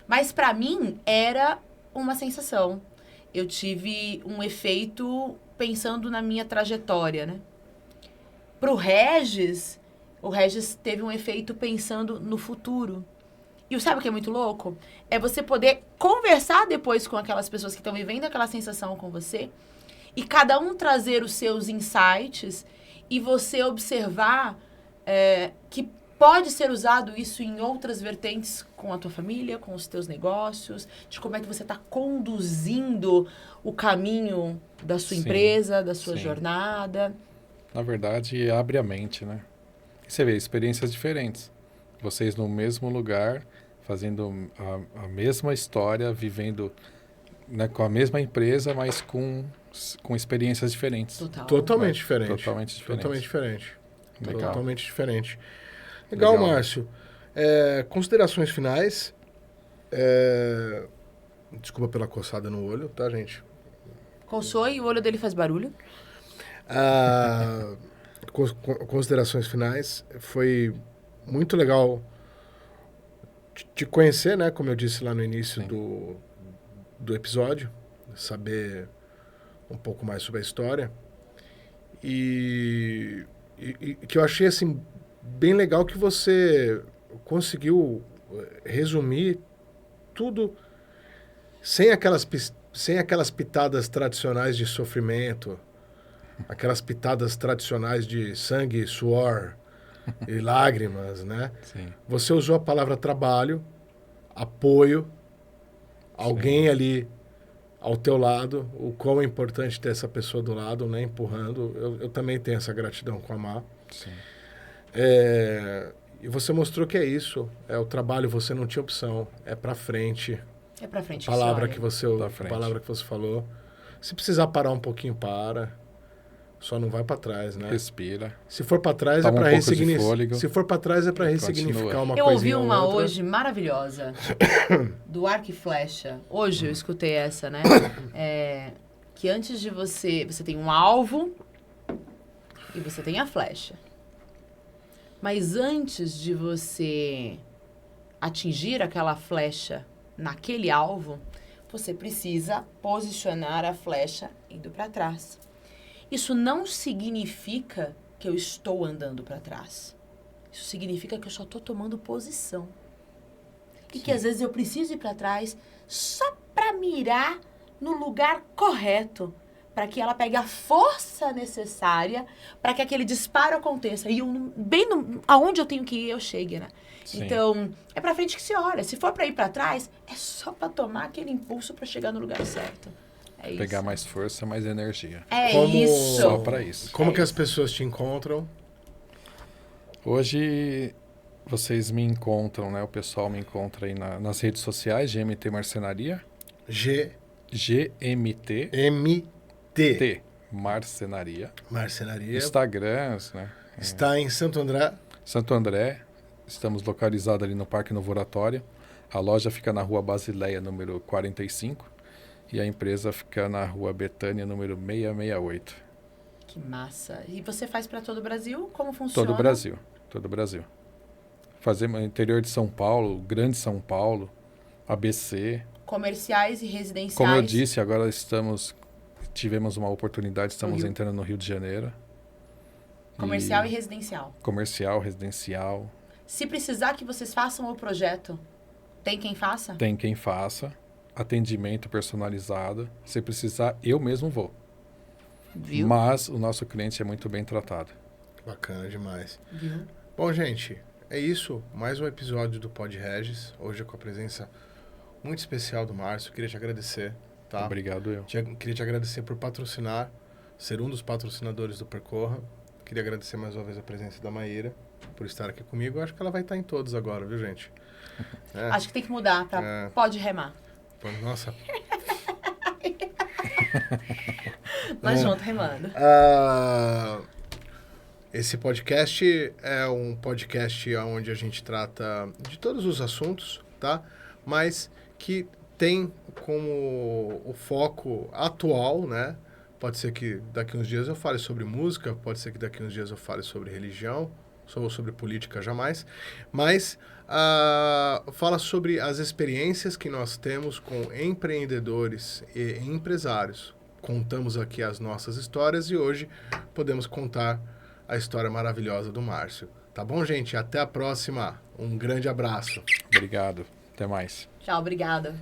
Speaker 2: Mas pra mim era uma sensação. Eu tive um efeito pensando na minha trajetória, né? Pro Regis, o Regis teve um efeito pensando no futuro. E sabe o que é muito louco? É você poder conversar depois com aquelas pessoas que estão vivendo aquela sensação com você e cada um trazer os seus insights e você observar que pode ser usado isso em outras vertentes com a tua família, com os teus negócios, de como é que você está conduzindo o caminho da sua
Speaker 3: Sim,
Speaker 2: empresa, da sua
Speaker 3: sim.
Speaker 2: jornada.
Speaker 3: Na verdade, abre a mente, né? E você vê experiências diferentes. Vocês no mesmo lugar, fazendo a mesma história, vivendo, né, com a mesma empresa, mas com experiências diferentes.
Speaker 1: Totalmente diferente.
Speaker 3: Totalmente diferente.
Speaker 1: Totalmente diferente.
Speaker 3: Legal.
Speaker 1: Totalmente diferente. Legal, Márcio. Considerações finais. Desculpa pela coçada no olho, tá, gente?
Speaker 2: Coçou e o olho dele faz barulho.
Speaker 1: Considerações finais. Foi muito legal te conhecer, né? Como eu disse lá no início do episódio. Saber um pouco mais sobre a história. E que eu achei, assim, bem legal que você conseguiu resumir tudo sem aquelas pitadas tradicionais de sofrimento, aquelas pitadas tradicionais de sangue, suor e lágrimas, né?
Speaker 3: Sim.
Speaker 1: Você usou a palavra trabalho, apoio, alguém ali ao teu lado, o quão é importante ter essa pessoa do lado, né, empurrando. Eu também tenho essa gratidão com a Má.
Speaker 3: Sim.
Speaker 1: E você mostrou que é isso. É o trabalho, você não tinha opção. É pra frente.
Speaker 2: É pra frente
Speaker 1: Palavra
Speaker 2: que
Speaker 1: que você,
Speaker 3: Pra frente.
Speaker 1: palavra que você falou. Se precisar parar um pouquinho, para. Só não vai pra trás, né?
Speaker 3: Respira.
Speaker 1: Se for pra trás,
Speaker 3: Toma
Speaker 1: é pra
Speaker 3: um pouco de
Speaker 1: ressignificar.
Speaker 3: fôlego.
Speaker 1: Se for pra trás, é pra
Speaker 3: E
Speaker 1: ressignificar
Speaker 3: continua.
Speaker 1: uma
Speaker 2: Eu
Speaker 1: coisinha
Speaker 2: ouvi
Speaker 1: ou
Speaker 2: uma
Speaker 1: outra.
Speaker 2: hoje maravilhosa, do arco e flecha. Hoje eu escutei essa, né? Que antes de você tem um alvo e você tem a flecha. Mas antes de você atingir aquela flecha naquele alvo, você precisa posicionar a flecha indo para trás. Isso não significa que eu estou andando para trás. Isso significa que eu só estou tomando posição. E que às vezes eu preciso ir para trás só para mirar no lugar correto, para que ela pegue a força necessária para que aquele disparo aconteça. E aonde eu tenho que ir, eu chegue, né?
Speaker 3: Sim.
Speaker 2: Então, é para frente que se olha. Se for para ir para trás, é só para tomar aquele impulso para chegar no lugar certo. É isso.
Speaker 3: Pegar mais força, mais energia.
Speaker 2: É
Speaker 1: Como-
Speaker 2: isso.
Speaker 3: Só pra isso.
Speaker 1: Como
Speaker 2: É
Speaker 1: que as
Speaker 2: isso.
Speaker 1: pessoas te encontram?
Speaker 3: Hoje vocês me encontram, né? O pessoal me encontra aí nas redes sociais, GMT Marcenaria. GMT
Speaker 1: GMT.
Speaker 3: Marcenaria.
Speaker 1: Marcenaria.
Speaker 3: Instagrams, né?
Speaker 1: Está em Santo André.
Speaker 3: Santo André. Estamos localizados ali no Parque Novo Oratório. A loja fica na Rua Basileia, número 45. E a empresa fica na Rua Betânia, número 668.
Speaker 2: Que massa. E você faz para todo o Brasil? Como funciona?
Speaker 3: Todo o Brasil. Todo o Brasil. Fazemos interior de São Paulo, Grande São Paulo, ABC.
Speaker 2: Comerciais e residenciais.
Speaker 3: Como eu disse, agora tivemos uma oportunidade, estamos
Speaker 2: Rio.
Speaker 3: entrando no Rio de Janeiro.
Speaker 2: Comercial e residencial.
Speaker 3: Comercial, residencial.
Speaker 2: Se precisar que vocês façam o projeto, tem quem faça?
Speaker 3: Tem quem faça. Atendimento personalizado. Se precisar, eu mesmo vou.
Speaker 2: Viu?
Speaker 3: Mas o nosso cliente é muito bem tratado.
Speaker 1: Bacana demais.
Speaker 2: Viu?
Speaker 1: Bom, gente, é isso. Mais um episódio do Pod Regis. Hoje com a presença muito especial do Márcio. Queria te agradecer, tá?
Speaker 3: Obrigado eu.
Speaker 1: Queria te agradecer por patrocinar, ser um dos patrocinadores do Percorra. Queria agradecer mais uma vez a presença da Maíra, por estar aqui comigo. Eu acho que ela vai estar em todos agora, viu, gente? É.
Speaker 2: Acho que tem que mudar para
Speaker 1: É.
Speaker 2: pode remar.
Speaker 1: Nossa.
Speaker 2: Nós juntos remando.
Speaker 1: Esse podcast é um podcast onde a gente trata de todos os assuntos, tá? Mas que tem como o foco atual, né? Pode ser que daqui uns dias eu fale sobre música, pode ser que daqui uns dias eu fale sobre religião, ou sobre política jamais, mas fala sobre as experiências que nós temos com empreendedores e empresários. Contamos aqui as nossas histórias e hoje podemos contar a história maravilhosa do Márcio. Tá bom, gente? Até a próxima. Um grande abraço.
Speaker 3: Obrigado. Até mais.
Speaker 2: Tchau, obrigada.